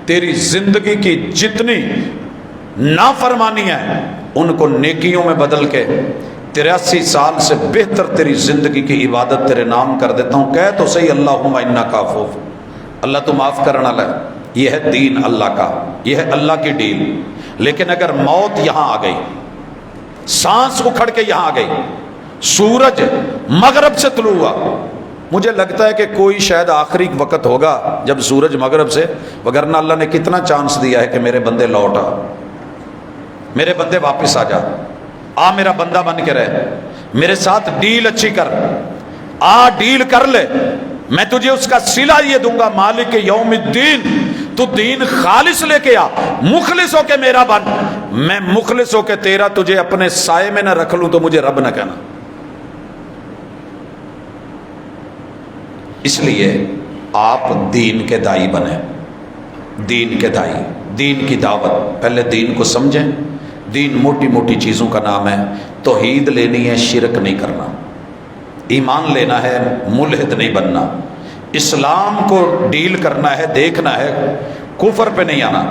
تیری زندگی کی جتنی نافرمانی ہے ان کو نیکیوں میں بدل کے 83 سال سے بہتر تیری زندگی کی عبادت تیرے نام کر دیتا ہوں۔ کہہ تو صحیح اللہم انک عفو، اللہ تو معاف کرنے والا ہے، یہ ہے دین اللہ کا، یہ ہے اللہ کی ڈیل۔ لیکن اگر موت یہاں آ گئی، سانس اکھڑ کے یہاں آ گئی، سورج مغرب سے طلوع ہوا، مجھے لگتا ہے کہ کوئی شاید آخری وقت ہوگا جب سورج مغرب سے، وگرنہ اللہ نے کتنا چانس دیا ہے کہ میرے بندے لوٹ آ، میرے بندے واپس آ جا، آ میرا بندہ بن کے رہ، میرے ساتھ ڈیل اچھی کر، آ ڈیل کر لے، میں تجھے اس کا صلہ یہ دوں گا مالک یوم الدین، تو دین خالص لے کے آ، مخلص ہو کے میرا بن، میں مخلص ہو کے تیرا تجھے اپنے سائے میں نہ رکھ لوں تو مجھے رب نہ کہنا۔ اس لیے آپ دین کے دائی بنیں، دین کے دائی، دین کی دعوت، پہلے دین کو سمجھیں۔ دین موٹی موٹی چیزوں کا نام ہے، توحید لینی ہے، شرک نہیں کرنا، ایمان لینا ہے، ملحد نہیں بننا، اسلام کو ڈیل کرنا ہے، دیکھنا ہے، کفر پہ نہیں آنا،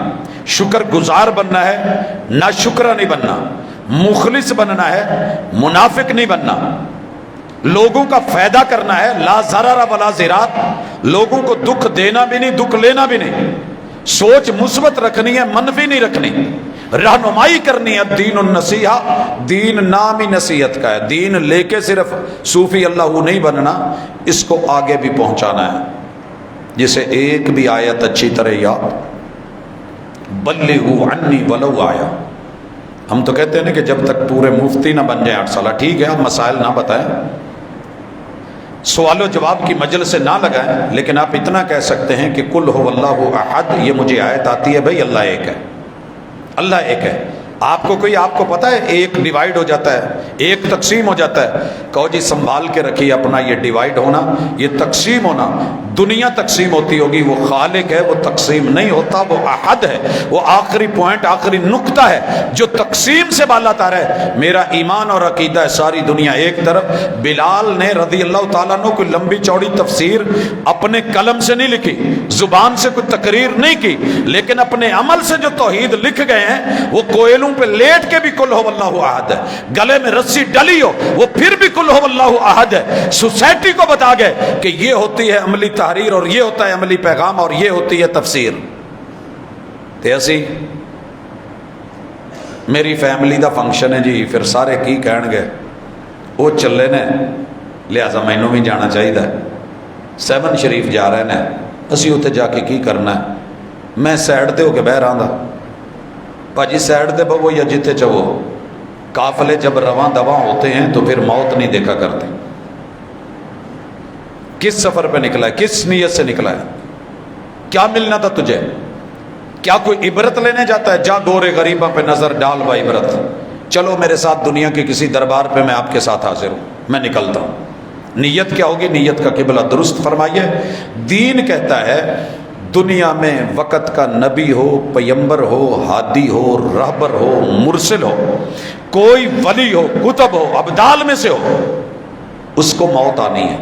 شکر گزار بننا ہے، نہ شکرہ نہیں بننا، مخلص بننا ہے، منافق نہیں بننا، لوگوں کا فائدہ کرنا ہے، لا ضرر ولا ضرار، لوگوں کو دکھ دینا بھی نہیں، دکھ لینا بھی نہیں، سوچ مثبت رکھنی ہے، منفی نہیں رکھنی، رہنمائی کرنی ہے۔ دین النصیحہ، دین نام ہی نصیحت کا ہے، دین لے کے صرف صوفی اللہ نہیں بننا، اس کو آگے بھی پہنچانا ہے۔ جسے ایک بھی آیت اچھی طرح یاد، بلغوا عنی ولو آیا، ہم تو کہتے ہیں نا کہ جب تک پورے مفتی نہ بن جائیں 8 سالہ، ٹھیک ہے آپ مسائل نہ بتائیں، سوال و جواب کی مجلس سے نہ لگائیں، لیکن آپ اتنا کہہ سکتے ہیں کہ قل هو اللہ احد، یہ مجھے آیت آتی ہے بھائی اللہ ایک ہے، اللہ ایک ہے۔ آپ کو کوئی، آپ کو پتہ ہے ایک ڈیوائیڈ ہو جاتا ہے، ایک تقسیم ہو جاتا ہے، کہو جی سنبھال کے رکھیے اپنا، یہ ڈیوائیڈ ہونا، یہ تقسیم ہونا، دنیا تقسیم ہوتی ہوگی، وہ خالق ہے، وہ تقسیم نہیں ہوتا، وہ احد ہے، وہ آخری پوائنٹ، آخری نقطہ ہے جو تقسیم سے بالا تر ہے۔ میرا ایمان اور عقیدہ ہے ساری دنیا ایک طرف۔ بلال نے رضی اللہ تعالیٰ عنہ کوئی لمبی چوڑی تفسیر اپنے قلم سے نہیں لکھی، زبان سے کوئی تقریر نہیں کی، لیکن اپنے عمل سے جو توحید لکھ گئے ہیں، وہ کوئلوں پہ لیٹ کے بھی قل هو اللہ احد ہے، گلے میں رسی ڈلی ہو وہ پھر بھی قل هو اللہ احد ہے۔ سوسائٹی کو بتا گئے کہ یہ ہوتی ہے عملی تحریر، اور یہ ہوتا ہے عملی پیغام، اور یہ ہوتی ہے تفسیر۔ تے اسی میری فیملی دا فنکشن ہے جی، پھر سارے کی کہن گے وہ چلے نے، لہذا مینوں بھی جانا چاہیے، 7 شریف جا رہے ہیں، اسی اتنے جا کے کی کرنا ہے، میں سائڈ تے ہو کے بہ رہا ہوں، بھاجی سائڈ تے بہو یا جتے چاہو، قافلے جب رواں دواں ہوتے ہیں تو پھر موت نہیں دیکھا کرتے۔ کس سفر پہ نکلا ہے، کس نیت سے نکلا ہے، کیا ملنا تھا تجھے، کیا کوئی عبرت لینے جاتا ہے؟ جا گورے غریباں پہ نظر ڈال با عبرت، چلو میرے ساتھ دنیا کے کسی دربار پہ، میں آپ کے ساتھ حاضر ہوں، میں نکلتا ہوں۔ نیت کیا ہوگی؟ نیت کا قبلہ درست فرمائیے۔ دین کہتا ہے دنیا میں وقت کا نبی ہو، پیمبر ہو، ہادی ہو، رہبر ہو، مرسل ہو، کوئی ولی ہو، کتب ہو، ابدال میں سے ہو، اس کو موت آنی ہے۔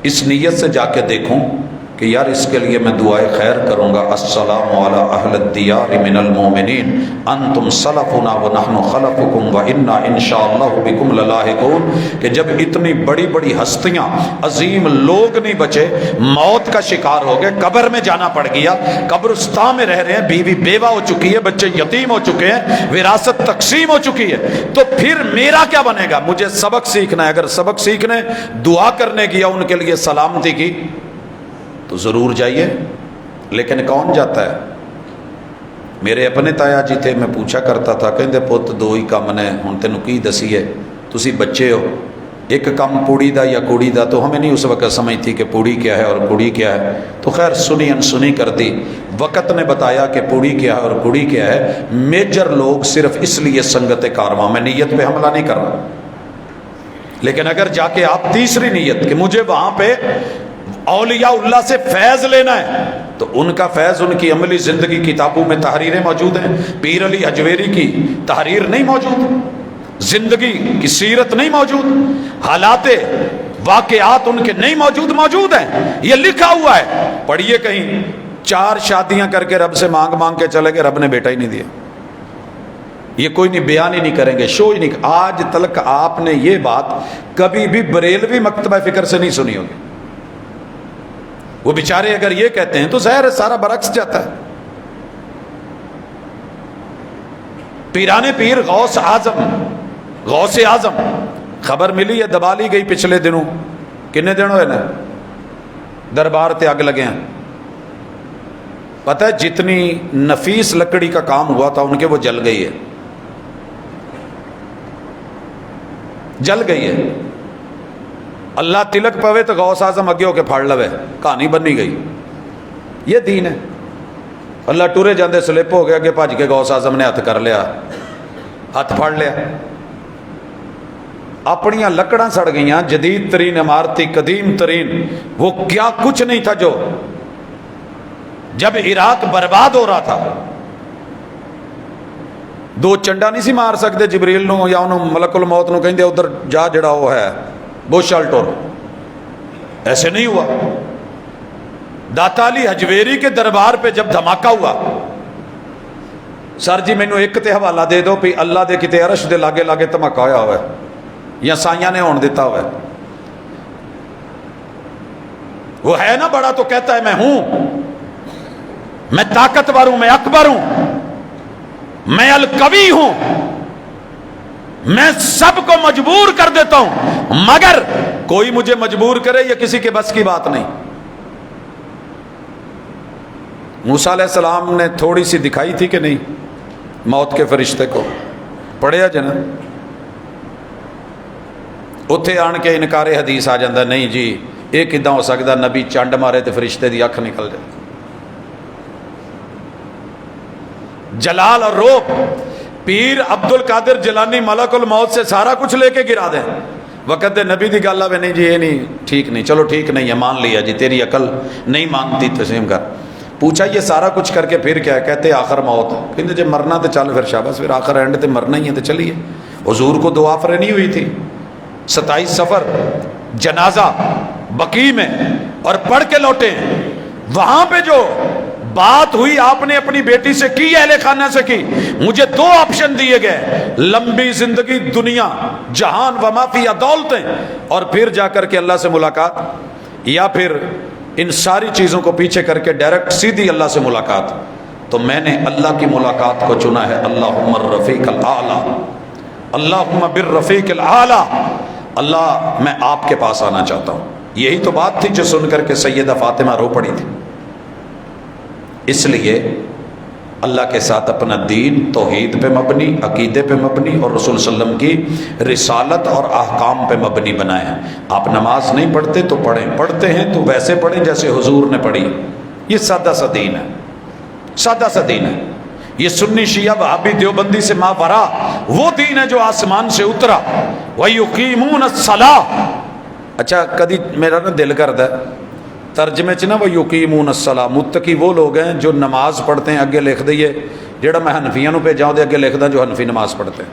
اس نیت سے جا کے دیکھوں کہ یار اس کے لیے میں دعائے خیر کروں گا، السلام علی اہل الدیار من المؤمنین انتم سلفنا ونحن خلفکم وانا انشاءاللہ بکم للاحقون، کہ جب اتنی بڑی بڑی ہستیاں، عظیم لوگ نہیں بچے، موت کا شکار ہو گئے، قبر میں جانا پڑ گیا، قبرستان میں رہ رہے ہیں، بیوی بیوہ ہو چکی ہے، بچے یتیم ہو چکے ہیں، وراثت تقسیم ہو چکی ہے، تو پھر میرا کیا بنے گا؟ مجھے سبق سیکھنا ہے۔ اگر سبق سیکھنے دعا کرنے گیا ان کے لیے سلامتی کی تو ضرور جائیے، لیکن کون جاتا ہے؟ میرے اپنے تایا جی تھے، میں پوچھا کرتا تھا، کہندے پت 2 ہی کم نے، ہن تینوں کی دسیے، تسی بچے ہو، ایک کم پوڑی دا یا کوڑی دا، تو ہمیں نہیں اس وقت سمجھ تھی کہ پوڑی کیا ہے اور کوڑی کیا ہے، تو خیر سنی انسنی کر دی، وقت نے بتایا کہ پوڑی کیا ہے اور کوڑی کیا ہے۔ میجر لوگ صرف اس لیے سنگت کارواں، میں نیت پہ حملہ نہیں کر رہا، لیکن اگر جا کے آپ تیسری نیت کہ مجھے وہاں پہ اولیاء اللہ سے فیض لینا ہے، تو ان کا فیض ان کی عملی زندگی کتابوں میں تحریریں موجود ہیں، پیر علی حجویری کی تحریر نہیں موجود، زندگی کی سیرت نہیں موجود، حالات واقعات ان کے نہیں موجود ہیں، یہ لکھا ہوا ہے۔ پڑھیے کہیں 4 شادیاں کر کے رب سے مانگ کے چلے گئے، رب نے بیٹا ہی نہیں دیا۔ یہ کوئی نہیں بیان ہی نہیں کریں گے، شو ہی نہیں۔ آج تلک آپ نے یہ بات کبھی بھی بریلوی مکتبہ فکر سے نہیں سنی ہوگی۔ وہ بیچارے اگر یہ کہتے ہیں تو ظاہر ہے سارا برعکس جاتا ہے۔ پیران پیر غوث اعظم خبر ملی ہے دبا لی گئی پچھلے دنوں، کتنے دن ہوئے نا دربار تے اگ لگے ہیں۔ پتہ ہے جتنی نفیس لکڑی کا کام ہوا تھا ان کے وہ جل گئی ہے، جل گئی ہے۔ اللہ تلک پوے تو غوث اعظم اگے ہو کے پھاڑ لوے، کہانی بنی گئی۔ یہ دین ہے۔ اللہ ٹورے جاندے سلپ ہو گیا کہ بھج کے غوث اعظم نے ہاتھ کر لیا، ہاتھ پھاڑ لیا۔ اپنیاں لکڑاں سڑ گئیاں، جدید ترین عمارتی، قدیم ترین، وہ کیا کچھ نہیں تھا جو جب عراق برباد ہو رہا تھا۔ 2 چنڈا نہیں سی مار سکتے جبریل نو یا انہوں ملک الموت نو کہیں دے ادھر جا جڑا وہ ہے بوشال ٹور، ایسے نہیں ہوا۔ داتا علی حجویری کے دربار پہ جب دھماکہ ہوا، سر جی مینو ایک تے حوالہ دے دو پی اللہ دے کتے عرش دے لاگے لاگے دھماکہ ہویا ہوا ہے یا سائیاں نے ہون دیتا ہوا ہے۔ وہ ہے نا بڑا تو کہتا ہے میں ہوں، میں طاقتور ہوں، میں اکبر ہوں، میں القوی ہوں، میں سب کو مجبور کر دیتا ہوں، مگر کوئی مجھے مجبور کرے یہ کسی کے بس کی بات نہیں۔ موسیٰ علیہ السلام نے تھوڑی سی دکھائی تھی کہ نہیں موت کے فرشتے کو، پڑھیا جنا اتھے آن کے انکار حدیث آ جاندہ نہیں جی یہ کداں ہو سکتا، نبی چانڈ مارے تے فرشتے دی اکھ نکل جائے۔ جلال اور روب، پیر عبد القادر جیلانی ملک الموت سے سارا کچھ لے کے گرا دیں، وقت دے نبی دی گل آوے نہیں جی یہ نہیں ٹھیک نہیں، چلو ٹھیک نہیں ہے مان لیا جی تیری عقل نہیں مانتی تسلیم کر۔ پوچھا یہ سارا کچھ کر کے پھر کیا ہے؟ کہتے آخر موت، کہتے جب مرنا تو چل پھر شاباش، پھر آخر اینڈ تے مرنا ہی ہے تو چلیے۔ حضور کو 2 آفریں نہیں ہوئی تھی، 27 سفر جنازہ بقیع میں اور پڑھ کے لوٹے، وہاں پہ جو بات ہوئی آپ نے اپنی بیٹی سے کی، اہل خانہ سے کی، مجھے 2 آپشن دیے گئے، لمبی زندگی، دنیا جہان و ما فیہا دولتیں، اور پھر جا کر کے اللہ سے ملاقات، یا پھر ان ساری چیزوں کو پیچھے کر کے ڈائریکٹ سیدھی اللہ سے ملاقات۔ تو میں نے اللہ کی ملاقات کو چنا ہے۔ اللہم الرفیق الاعلیٰ، اللہم بالرفیق الاعلیٰ، اللہ میں آپ کے پاس آنا چاہتا ہوں۔ یہی تو بات تھی جو سن کر کے سیدہ فاطمہ رو پڑی تھی۔ اس لیے اللہ کے ساتھ اپنا دین توحید پہ مبنی، عقیدے پہ مبنی اور رسول صلی اللہ علیہ وسلم کی رسالت اور احکام پہ مبنی بنائیں۔ آپ نماز نہیں پڑھتے تو پڑھیں، پڑھتے ہیں تو ویسے پڑھیں جیسے حضور نے پڑھی۔ یہ سادہ سا دین ہے، سادہ سا دین ہے۔ یہ سنی شیعہ وہابی دیوبندی سے ماورا وہ دین ہے جو آسمان سے اترا۔ وَيُقِيمُونَ الصَّلَاةَ۔ اچھا کدی میرا نا دل کرتا ہے ترجمے چ نا وَيُقِيمُونَ الصَّلَاةَ، متقی وہ لوگ ہیں جو نماز پڑھتے ہیں، اگے لکھ دئیے جیڑا میں حنفیوں پہ جاؤں دے اگے لکھ دا جو حنفی نماز پڑھتے ہیں،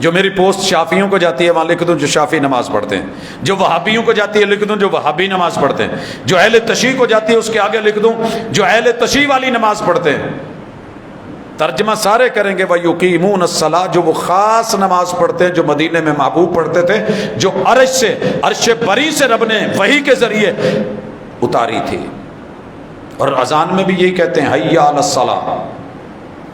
جو میری پوسٹ شافیوں کو جاتی ہے وہاں لکھ دوں جو شافی نماز پڑھتے ہیں، جو وہابیوں کو جاتی ہے لکھ دوں جو وہابی نماز پڑھتے ہیں، جو اہل تشیع کو جاتی ہے اس کے آگے لکھ دوں جو اہل تشیع والی نماز پڑھتے ہیں۔ ترجمہ سارے کریں گے وَيُقِيمُونَ الصَّلَاةَ، جو وہ خاص نماز پڑھتے ہیں جو مدینے میں محبوب پڑھتے تھے، جو عرش سے، عرش بری سے رب نے وحی کے ذریعے اتاری تھی۔ اور اذان میں بھی یہی کہتے ہیں حی علی الصلاۃ،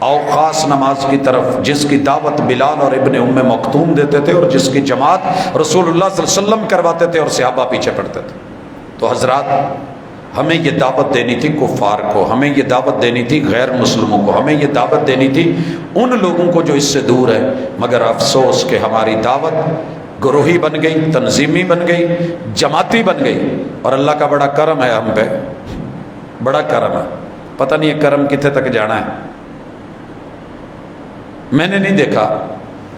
آؤ خاص نماز کی طرف، جس کی دعوت بلال اور ابن ام مکتوم دیتے تھے اور جس کی جماعت رسول اللہ صلی اللہ علیہ وسلم کرواتے تھے اور صحابہ پیچھے پڑتے تھے۔ تو حضرات ہمیں یہ دعوت دینی تھی کفار کو، ہمیں یہ دعوت دینی تھی غیر مسلموں کو، ہمیں یہ دعوت دینی تھی ان لوگوں کو جو اس سے دور ہے، مگر افسوس کہ ہماری دعوت گروہی بن گئی، تنظیمی بن گئی، جماعتی بن گئی۔ اور اللہ کا بڑا کرم ہے ہم پہ، بڑا کرم ہے، پتہ نہیں یہ کرم کتنے تک جانا ہے۔ میں نے نہیں دیکھا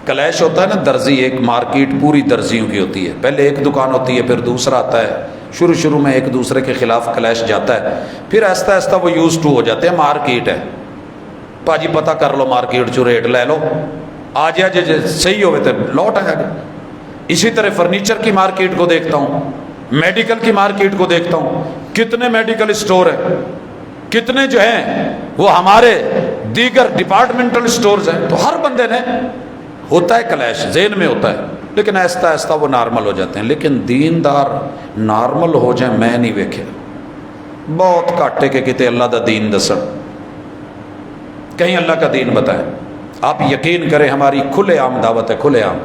کلیش ہوتا ہے نا، درزی ایک مارکیٹ پوری درزیوں کی ہوتی ہے، پہلے ایک دکان ہوتی ہے پھر دوسرا آتا ہے، شروع میں ایک دوسرے کے خلاف کلیش جاتا ہے، پھر آہستہ آہستہ وہ یوز ٹو ہو جاتے ہیں، مارکیٹ ہے، پاجی پتہ کر لو مارکیٹ چو ریٹ لے لو، آ جائے جے صحیح ہوئے تو لوٹ آیا گیا۔ اسی طرح فرنیچر کی مارکیٹ کو دیکھتا ہوں، میڈیکل کی مارکیٹ کو دیکھتا ہوں، کتنے میڈیکل اسٹور ہیں، کتنے جو ہیں وہ ہمارے دیگر ڈپارٹمنٹل سٹورز ہیں۔ تو ہر بندے نے ہوتا ہے کلیش، ذہن میں ہوتا ہے، لیکن آہستہ آہستہ وہ نارمل ہو جاتے ہیں۔ لیکن دیندار نارمل ہو جائیں میں نہیں ویکھے، بہت گھٹ ہے کہ کتے اللہ دا دین دسن، کہیں اللہ کا دین بتائیں۔ آپ یقین کریں ہماری کھلے عام دعوت ہے، کھلے عام۔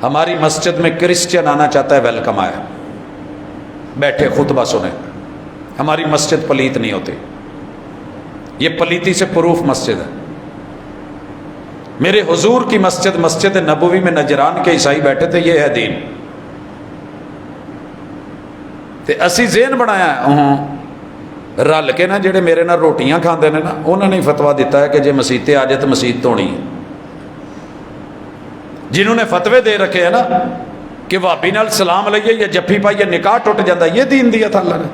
ہماری مسجد میں کرسچین آنا چاہتا ہے ویلکم آیا، بیٹھے خطبہ سنیں۔ ہماری مسجد پلیت نہیں ہوتی، یہ پلیتی سے پروف مسجد ہے۔ میرے حضور کی مسجد، مسجد نبوی میں نجران کے عیسائی بیٹھے تھے، یہ ہے دین۔ تے اسی ذہن بنایا ہے رل کے نا، جڑے میرے نال روٹیاں کھاندے نے نا، انہوں نے فتوا دیتا ہے کہ جے مسیتے آ جائے تو مسیت دھونی ہے۔ جنہوں نے فتوے دے رکھے ہیں نا کہ بھابی نال سلام لئیے یا جفی پائیے نکاح ٹوٹ جاتا ہے، یہ دین دیا تھا اللہ نے۔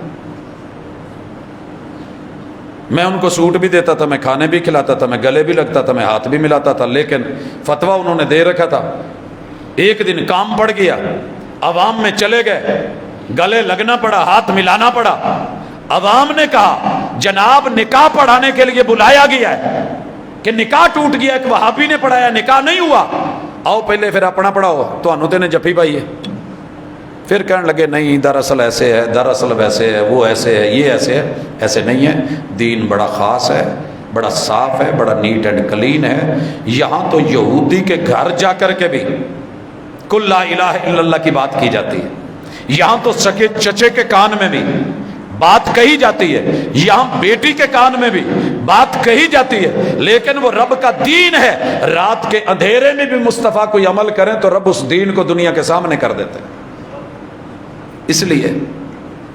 میں ان کو سوٹ بھی دیتا تھا، میں کھانے بھی کھلاتا تھا، میں گلے بھی لگتا تھا، میں ہاتھ بھی ملاتا تھا، لیکن فتویٰ انہوں نے دے رکھا تھا۔ ایک دن کام پڑ گیا، عوام میں چلے گئے، گلے لگنا پڑا، ہاتھ ملانا پڑا۔ عوام نے کہا جناب نکاح پڑھانے کے لیے بلایا گیا ہے کہ نکاح ٹوٹ گیا، ایک وہابی نے پڑھایا، نکاح نہیں ہوا، آؤ پہلے پھر اپنا پڑھاؤ، تو انہوں نے جفی پائی ہے۔ پھر کہنے لگے نہیں دراصل ایسے ہے، دراصل ویسے ہے، وہ ایسے ہے، یہ ایسے ہے۔ ایسے نہیں ہے، دین بڑا خاص ہے، بڑا صاف ہے، بڑا نیٹ اینڈ کلین ہے۔ یہاں تو یہودی کے گھر جا کر کے بھی کل لا الہ الا اللہ کی بات کی جاتی ہے، یہاں تو سکے چچے کے کان میں بھی بات کہی جاتی ہے، یہاں بیٹی کے کان میں بھی بات کہی جاتی ہے، لیکن وہ رب کا دین ہے۔ رات کے اندھیرے میں بھی مصطفیٰ کوئی عمل کریں تو رب اس دین کو دنیا کے سامنے کر دیتے ہیں۔ اس لیے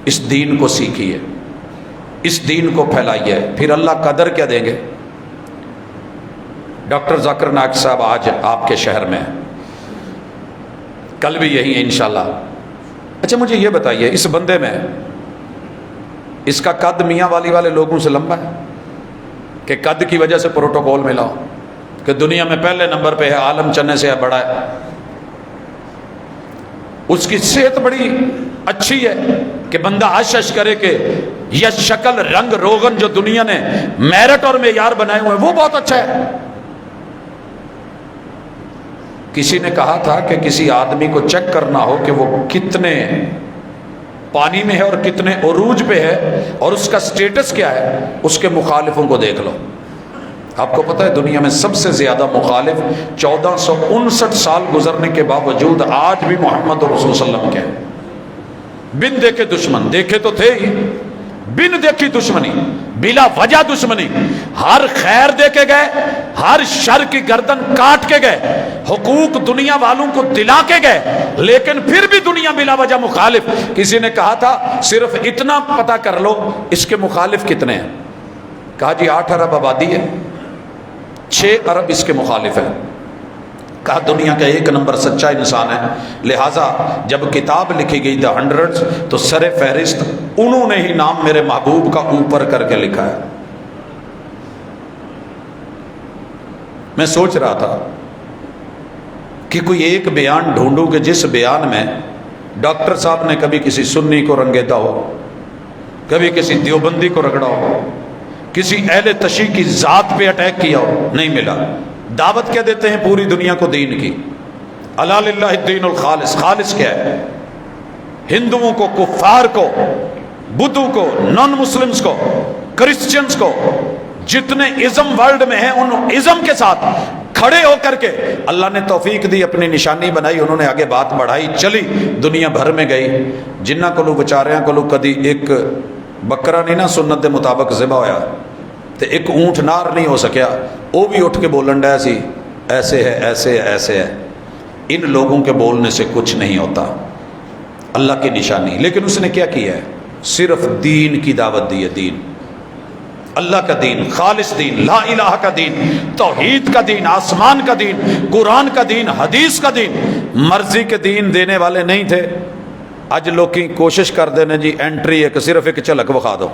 اس دین کو سیکھیے، اس دین کو پھیلائیے، پھر اللہ قدر کیا دیں گے۔ ڈاکٹر ذاکر نائک صاحب آج آپ کے شہر میں ہیں، کل بھی یہی ہے انشاءاللہ۔ اچھا مجھے یہ بتائیے، اس بندے میں اس کا قد میاں والی والے لوگوں سے لمبا ہے کہ قد کی وجہ سے پروٹوکول ملا ہو کہ دنیا میں پہلے نمبر پہ ہے، عالم چنے سے بڑا ہے؟ اس کی صحت بڑی اچھی ہے کہ بندہ عشش کرے کہ یہ شکل رنگ روغن جو دنیا نے میرٹ اور معیار بنائے ہوئے ہیں وہ بہت اچھا ہے۔ کسی نے کہا تھا کہ کسی آدمی کو چیک کرنا ہو کہ وہ کتنے پانی میں ہے اور کتنے عروج پہ ہے اور اس کا سٹیٹس کیا ہے، اس کے مخالفوں کو دیکھ لو۔ آپ کو پتہ ہے دنیا میں سب سے زیادہ مخالف 1459 سال گزرنے کے باوجود آج بھی محمد رسول صلی اللہ علیہ وسلم کے بن دیکھے دشمن، دیکھے تو تھے ہی، بن دیکھی دشمنی، بلا وجہ دشمنی، ہر خیر دے کے گئے، ہر شر کی گردن کاٹ کے گئے، حقوق دنیا والوں کو دلا کے گئے، لیکن پھر بھی دنیا بلا وجہ مخالف۔ کسی نے کہا تھا صرف اتنا پتہ کر لو اس کے مخالف کتنے ہیں، کہا جی 8 ارب آبادی ہے، 6 ارب اس کے مخالف ہیں۔ کہا دنیا کا 1 نمبر سچا انسان ہے، لہٰذا جب کتاب لکھی گئی دا ہنڈریڈز تو سر فہرست انہوں نے ہی نام میرے محبوب کا اوپر کر کے لکھا ہے۔ میں سوچ رہا تھا کہ کوئی ایک بیان ڈھونڈوں کہ جس بیان میں ڈاکٹر صاحب نے کبھی کسی سنی کو رنگیتا ہو، کبھی کسی دیوبندی کو رگڑا ہو، کسی اہل تشیع کی ذات پہ اٹیک کیا ہو، نہیں ملا۔ دعوت کیا دیتے ہیں پوری دنیا کو دین کی، الا للہ الدین الخالص۔ خالص کیا ہے؟ ہندوؤں کو، کفار کو، بدھوں کو، نان مسلمز کو، کرسچنز کو، جتنے ازم ورلڈ میں ہیں ان ازم کے ساتھ کھڑے ہو کر کے اللہ نے توفیق دی، اپنی نشانی بنائی، انہوں نے آگے بات بڑھائی، چلی، دنیا بھر میں گئی۔ جنہ کو لوگ بچاریاں کو لوگ کدی ایک بکرا نہیں نا سنت دے مطابق ذبح ہویا تے ایک اونٹ نار نہیں ہو سکیا، وہ بھی اٹھ کے بولن ڈیا سی ایسے ہے ایسے ہے ایسے ہے۔ ان لوگوں کے بولنے سے کچھ نہیں ہوتا، اللہ کی نشانی۔ لیکن اس نے کیا کیا ہے؟ صرف دین کی دعوت دی ہے، دین، اللہ کا دین، خالص دین، لا الہ کا دین، توحید کا دین، آسمان کا دین، قرآن کا دین، حدیث کا دین۔ مرضی کے دین دینے والے نہیں تھے۔ اج لوگ کی کوشش کر دینے جی اینٹری ایک صرف ایک جھلک بخا دو،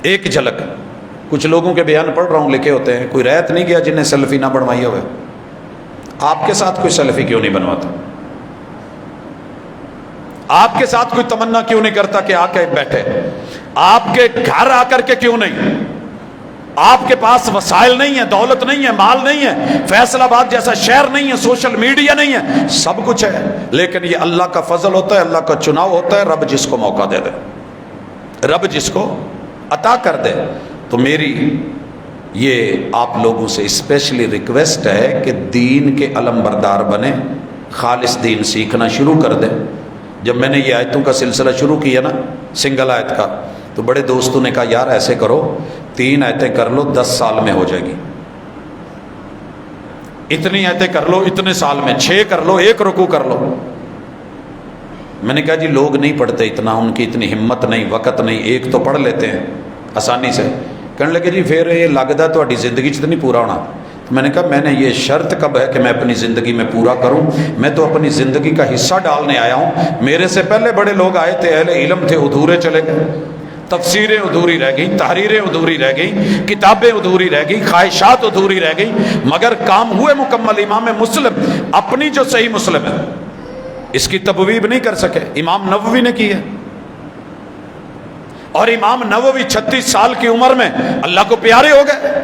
ایک جھلک، کچھ لوگوں کے بیان پڑھ رہا ہوں لکھے ہوتے ہیں، کوئی رہت نہیں گیا جنہیں سیلفی نہ بنوائی ہوئے. آپ کے ساتھ کوئی سیلفی کیوں نہیں بنواتا؟ آپ کے ساتھ کوئی تمنا کیوں نہیں کرتا کہ آ کے بیٹھے؟ آپ کے گھر آ کر کے کیوں نہیں؟ آپ کے پاس وسائل نہیں ہے، دولت نہیں ہے، مال نہیں ہے، فیصل آباد جیسا شہر نہیں ہے، سوشل میڈیا نہیں ہے، سب کچھ ہے، لیکن یہ اللہ کا فضل ہوتا ہے، اللہ کا چناؤ ہوتا ہے. رب جس کو موقع دے دے، رب جس کو عطا کر دے. تو میری یہ آپ لوگوں سے اسپیشلی ریکویسٹ ہے کہ دین کے علم بردار بنے، خالص دین سیکھنا شروع کر دیں. جب میں نے یہ آیتوں کا سلسلہ شروع کیا نا، سنگل آیت کا، تو بڑے دوستوں نے کہا یار ایسے کرو 3 آیتیں کر لو 10 سال میں ہو جائے گی، اتنی آیتیں کر لو اتنے سال میں، 6 کر لو، 1 رکوع کر لو. میں نے کہا جی لوگ نہیں پڑھتے اتنا، ان کی اتنی ہمت نہیں، وقت نہیں، 1 تو پڑھ لیتے ہیں آسانی سے. کہنے لگے جی پھر یہ لگتا تہاڈی زندگی چ نہیں پورا ہونا. تو میں نے کہا میں نے یہ شرط کب ہے کہ میں اپنی زندگی میں پورا کروں؟ میں تو اپنی زندگی کا حصہ ڈالنے آیا ہوں. میرے سے پہلے بڑے لوگ آئے تھے، اہل علم تھے، ادھورے چلے گئے، تفسیریں ادھوری رہ گئیں، تحریریں ادھوری رہ گئیں، کتابیں ادھوری رہ گئیں، خواہشات ادھوری رہ گئیں، مگر کام ہوئے مکمل. امام مسلم اپنی جو صحیح مسلم ہے اس کی تبویب نہیں کر سکے، امام نووی نے کی ہے. اور امام نووی 36 سال کی عمر میں اللہ کو پیارے ہو گئے.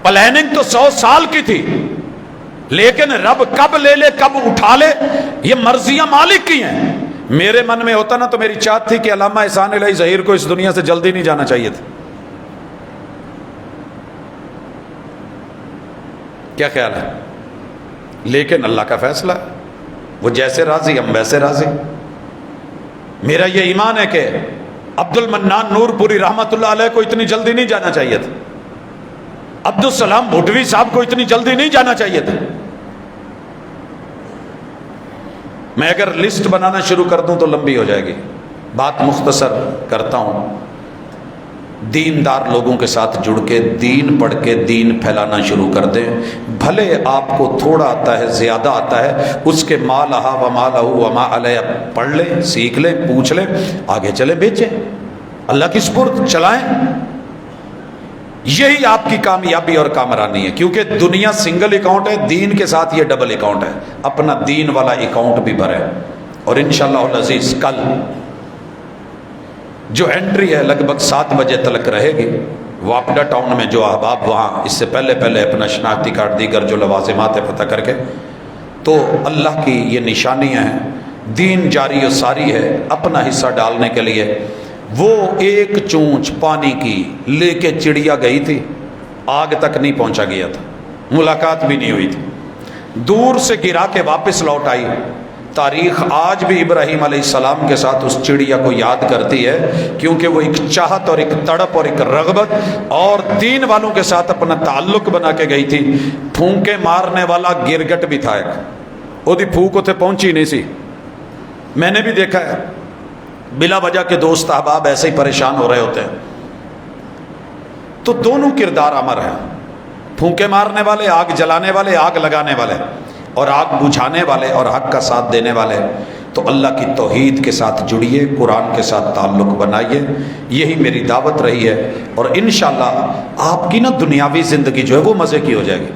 پلاننگ تو 100 سال کی تھی، لیکن رب کب لے لے کب اٹھا لے یہ مرضیاں مالک کی ہیں. میرے من میں ہوتا نا تو میری چاہت تھی کہ علامہ احسان الہی ظہیر کو اس دنیا سے جلدی نہیں جانا چاہیے تھا. کیا خیال ہے؟ لیکن اللہ کا فیصلہ ہے، وہ جیسے راضی ہم ویسے راضی. میرا یہ ایمان ہے کہ عبد المنان نور پوری رحمت اللہ علیہ کو اتنی جلدی نہیں جانا چاہیے تھا، عبدالسلام بھٹوی صاحب کو اتنی جلدی نہیں جانا چاہیے تھا. میں اگر لسٹ بنانا شروع کر دوں تو لمبی ہو جائے گی، بات مختصر کرتا ہوں. دیندار لوگوں کے ساتھ جڑ کے دین پڑھ کے دین پھیلانا شروع کر دیں. بھلے آپ کو تھوڑا آتا ہے، زیادہ آتا ہے، اس کے ما لہا و ما لہو و ما علیہ پڑھ لیں، سیکھ لیں، پوچھ لیں، آگے چلے بیچیں، اللہ کی سپرد چلائیں. یہی آپ کی کامیابی اور کامرانی ہے، کیونکہ دنیا سنگل اکاؤنٹ ہے، دین کے ساتھ یہ ڈبل اکاؤنٹ ہے. اپنا دین والا اکاؤنٹ بھی بھریں. اور انشاءاللہ العزیز کل جو انٹری ہے لگ بھگ 7 بجے تلک رہے گی. واپڈا ٹاؤن میں جو احباب وہاں اس سے پہلے اپنا شناختی کارڈ دیگر جو لوازمات ہے پتہ کر کے، تو اللہ کی یہ نشانیاں ہیں، دین جاری و ساری ہے. اپنا حصہ ڈالنے کے لیے وہ ایک چونچ پانی کی لے کے چڑیا گئی تھی، آگ تک نہیں پہنچا گیا تھا، ملاقات بھی نہیں ہوئی تھی، دور سے گرا کے واپس لوٹ آئی. تاریخ آج بھی ابراہیم علیہ السلام کے ساتھ اس چڑیا کو یاد کرتی ہے، کیونکہ وہ ایک چاہت اور ایک تڑپ اور ایک رغبت اور دین والوں کے ساتھ اپنا تعلق بنا کے گئی تھی. پھونکے مارنے والا گرگٹ بھی تھا ایک، وہ دی پھونک اتنے پہنچی نہیں سی. میں نے بھی دیکھا ہے بلا وجہ کے دوست احباب ایسے ہی پریشان ہو رہے ہوتے ہیں. تو دونوں کردار امر ہیں، پھونکے مارنے والے، آگ جلانے والے، آگ لگانے والے، اور آگ بجھانے والے اور حق کا ساتھ دینے والے. تو اللہ کی توحید کے ساتھ جڑیے، قرآن کے ساتھ تعلق بنائیے. یہی میری دعوت رہی ہے، اور انشاءاللہ آپ کی نا دنیاوی زندگی جو ہے وہ مزے کی ہو جائے گی.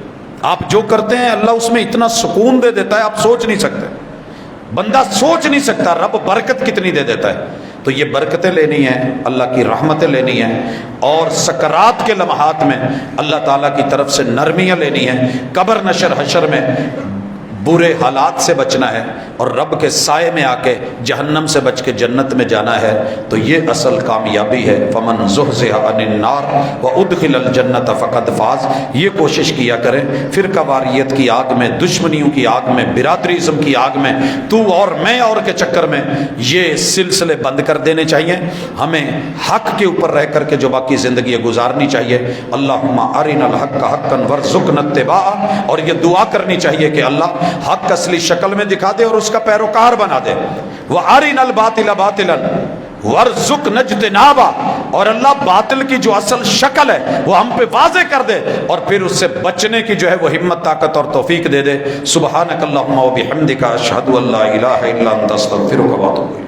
آپ جو کرتے ہیں اللہ اس میں اتنا سکون دے دیتا ہے آپ سوچ نہیں سکتے، بندہ سوچ نہیں سکتا رب برکت کتنی دے دیتا ہے. تو یہ برکتیں لینی ہیں، اللہ کی رحمتیں لینی ہیں، اور سکرات کے لمحات میں اللہ تعالیٰ کی طرف سے نرمیاں لینی ہیں. قبر نشر حشر میں برے حالات سے بچنا ہے، اور رب کے سائے میں آ کے جہنم سے بچ کے جنت میں جانا ہے. تو یہ اصل کامیابی ہے. فمن زحزح عن النار وادخل الجنت فقد فاز. یہ کوشش کیا کریں. فرقہ واریت کی آگ میں، دشمنیوں کی آگ میں، برادریزم کی آگ میں، تو اور میں اور کے چکر میں یہ سلسلے بند کر دینے چاہیے. ہمیں حق کے اوپر رہ کر کے جو باقی زندگی گزارنی چاہیے. اللہم ارنا الحق حقا وارزقنا اتباعہ. اور یہ دعا کرنی چاہیے کہ اللہ حق اصلی شکل میں دکھا دے اور اس کا پیروکار بنا دے. وَأَرِنَا الْبَاطِلَ بَاطِلًا وَارْزُقْنَا اجْتِنَابَهُ. اور اللہ باطل کی جو اصل شکل ہے وہ ہم پہ واضح کر دے، اور پھر اس سے بچنے کی جو ہے وہ ہمت، طاقت اور توفیق دے دے. سبحانک اللہم وبحمدک اشہد ان لا الہ الا انت استغفرک واتوب الیک.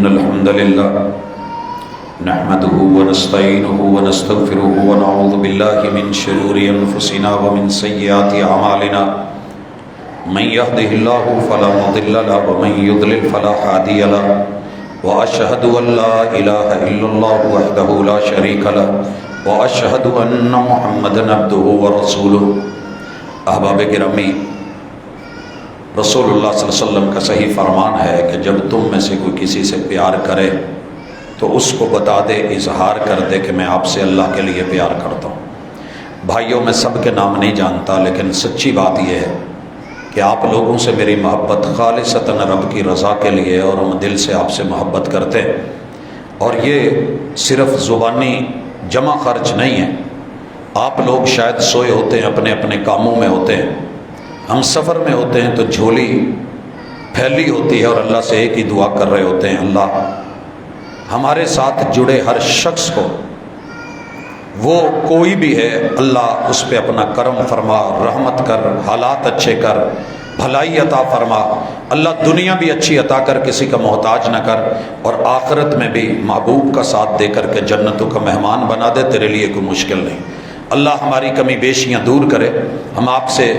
إن الحمد لله نحمده ونستعينه ونستغفره ونعوذ بالله من شرور أنفسنا ومن سيئات أعمالنا من يهده الله فلا مضل له ومن يضلل فلا هادي له وأشهد أن لا إله إلا الله وحده لا شريك له وأشهد أن محمدا عبده ورسوله. احباب گرامی، رسول اللہ صلی اللہ علیہ وسلم کا صحیح فرمان ہے کہ جب تم میں سے کوئی کسی سے پیار کرے تو اس کو بتا دے، اظہار کر دے کہ میں آپ سے اللہ کے لیے پیار کرتا ہوں. بھائیوں، میں سب کے نام نہیں جانتا، لیکن سچی بات یہ ہے کہ آپ لوگوں سے میری محبت خالصتاً رب کی رضا کے لیے، اور ہم دل سے آپ سے محبت کرتے ہیں. اور یہ صرف زبانی جمع خرچ نہیں ہے. آپ لوگ شاید سوئے ہوتے ہیں، اپنے اپنے کاموں میں ہوتے ہیں، ہم سفر میں ہوتے ہیں تو جھولی پھیلی ہوتی ہے اور اللہ سے ایک ہی دعا کر رہے ہوتے ہیں، اللہ ہمارے ساتھ جڑے ہر شخص کو، وہ کوئی بھی ہے، اللہ اس پہ اپنا کرم فرما، رحمت کر، حالات اچھے کر، بھلائی عطا فرما. اللہ دنیا بھی اچھی عطا کر، کسی کا محتاج نہ کر، اور آخرت میں بھی محبوب کا ساتھ دے کر کے جنتوں کا مہمان بنا دے. تیرے لیے کوئی مشکل نہیں. اللہ ہماری کمی بیشیاں دور کرے. ہم آپ سے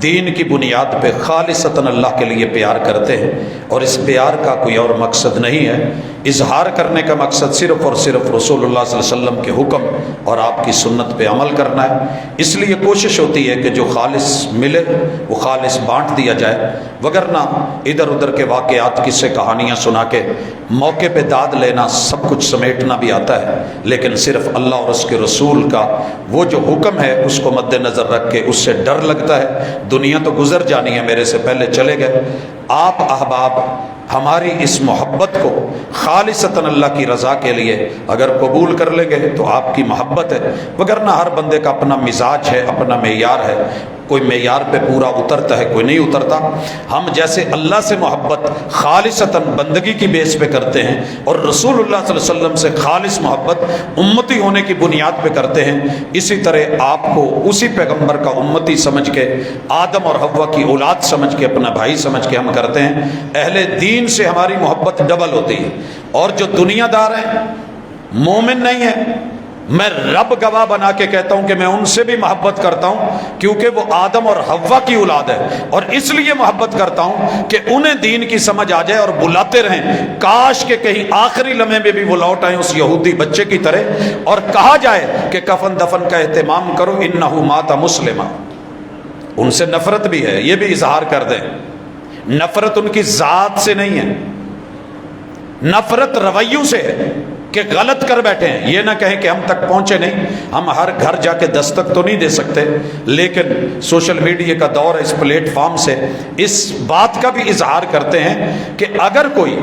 دین کی بنیاد پہ خالصتاً اللہ کے لیے پیار کرتے ہیں، اور اس پیار کا کوئی اور مقصد نہیں ہے. اظہار کرنے کا مقصد صرف اور صرف رسول اللہ صلی اللہ علیہ وسلم کے حکم اور آپ کی سنت پہ عمل کرنا ہے. اس لیے کوشش ہوتی ہے کہ جو خالص ملے وہ خالص بانٹ دیا جائے، وگرنہ ادھر ادھر کے واقعات، قصے، کہانیاں سنا کے موقع پہ داد لینا، سب کچھ سمیٹنا بھی آتا ہے، لیکن صرف اللہ اور اس کے رسول کا وہ جو حکم ہے اس کو مد نظر رکھ کے اس سے ڈر لگتا ہے. دنیا تو گزر جانی ہے، میرے سے پہلے چلے گئے. آپ احباب ہماری اس محبت کو خالصتاً اللہ کی رضا کے لیے اگر قبول کر لیں گے تو آپ کی محبت ہے، وگرنہ ہر بندے کا اپنا مزاج ہے، اپنا معیار ہے. کوئی معیار پہ پورا اترتا ہے، کوئی نہیں اترتا. ہم جیسے اللہ سے محبت خالصتاً بندگی کی بیس پہ کرتے ہیں، اور رسول اللہ صلی اللہ علیہ وسلم سے خالص محبت امتی ہونے کی بنیاد پہ کرتے ہیں، اسی طرح آپ کو اسی پیغمبر کا امتی سمجھ کے، آدم اور حوا کی اولاد سمجھ کے، اپنا بھائی سمجھ کے ہم کرتے ہیں. اہل دین سے ہماری محبت ڈبل ہوتی ہے. اور جو دنیا دار ہیں، مومن نہیں ہیں، میں رب گواہ بنا کے کہتا ہوں کہ میں ان سے بھی محبت کرتا ہوں، کیونکہ وہ آدم اور حوا کی اولاد ہے، اور اس لیے محبت کرتا ہوں کہ انہیں دین کی سمجھ آ جائے اور بلاتے رہیں. کاش کہ کہیں آخری لمحے میں بھی وہ لوٹ آئیں اس یہودی بچے کی طرح، اور کہا جائے کہ کفن دفن کا اہتمام کرو، انہ مات مسلمہ. ان سے نفرت بھی ہے، یہ بھی اظہار کر دیں. نفرت ان کی ذات سے نہیں ہے، نفرت رویوں سے ہے کہ غلط کر بیٹھے ہیں. یہ نہ کہیں کہ ہم تک پہنچے نہیں. ہم ہر گھر جا کے دستک تو نہیں دے سکتے، لیکن سوشل میڈیا کا دور ہے، اس پلیٹ فارم سے اس بات کا بھی اظہار کرتے ہیں کہ اگر کوئی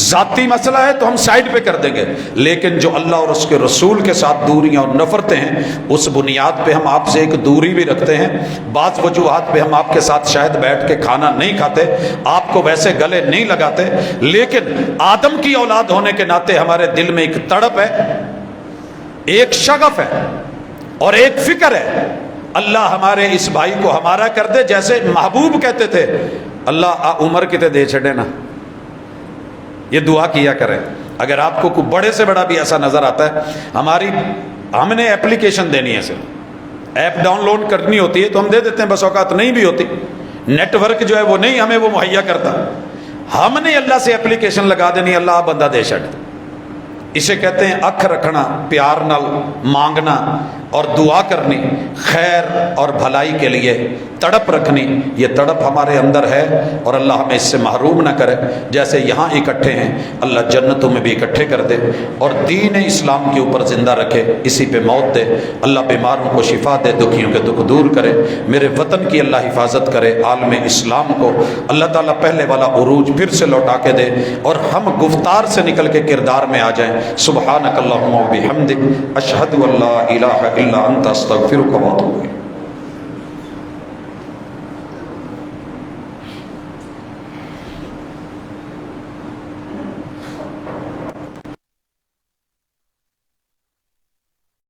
ذاتی مسئلہ ہے تو ہم سائڈ پہ کر دیں گے، لیکن جو اللہ اور اس کے رسول کے ساتھ دوریاں اور نفرتیں ہیں، اس بنیاد پہ ہم آپ سے ایک دوری بھی رکھتے ہیں. بعض وجوہات پہ ہم آپ کے ساتھ شاید بیٹھ کے کھانا نہیں کھاتے، آپ کو ویسے گلے نہیں لگاتے، لیکن آدم کی اولاد ہونے کے ناطے ہمارے دل میں ایک تڑپ ہے، ایک شغف ہے، اور ایک فکر ہے. اللہ ہمارے اس بھائی کو ہمارا کر دے. جیسے محبوب کہتے تھے، اللہ عمر کتے دے چھڑے نا. یہ دعا کیا کریں. اگر آپ کو کوئی بڑے سے بڑا بھی ایسا نظر آتا ہے، ہم نے اپلیکیشن دینی ہے، صرف ایپ ڈاؤن لوڈ کرنی ہوتی ہے تو ہم دے دیتے ہیں، بس اوقات نہیں بھی ہوتی، نیٹ ورک جو ہے وہ نہیں ہمیں وہ مہیا کرتا. ہم نے اللہ سے اپلیکیشن لگا دینی، اللہ بندہ دے چھڑ. اسے کہتے ہیں اکھ رکھنا، پیار نال مانگنا اور دعا کرنی، خیر اور بھلائی کے لیے تڑپ رکھنی. یہ تڑپ ہمارے اندر ہے، اور اللہ ہمیں اس سے محروم نہ کرے. جیسے یہاں اکٹھے ہیں، اللہ جنتوں میں بھی اکٹھے کر دے، اور دین اسلام کے اوپر زندہ رکھے، اسی پہ موت دے. اللہ بیماروں کو شفا دے، دکھیوں کے دکھ دور کرے. میرے وطن کی اللہ حفاظت کرے. عالم اسلام کو اللہ تعالیٰ پہلے والا عروج پھر سے لوٹا کے دے، اور ہم گفتار سے نکل کے کردار میں آ جائیں. سبحانک اللہم و بحمدک، اشہد ان لا الہ الا انت، استغفرک و اتوب الیک.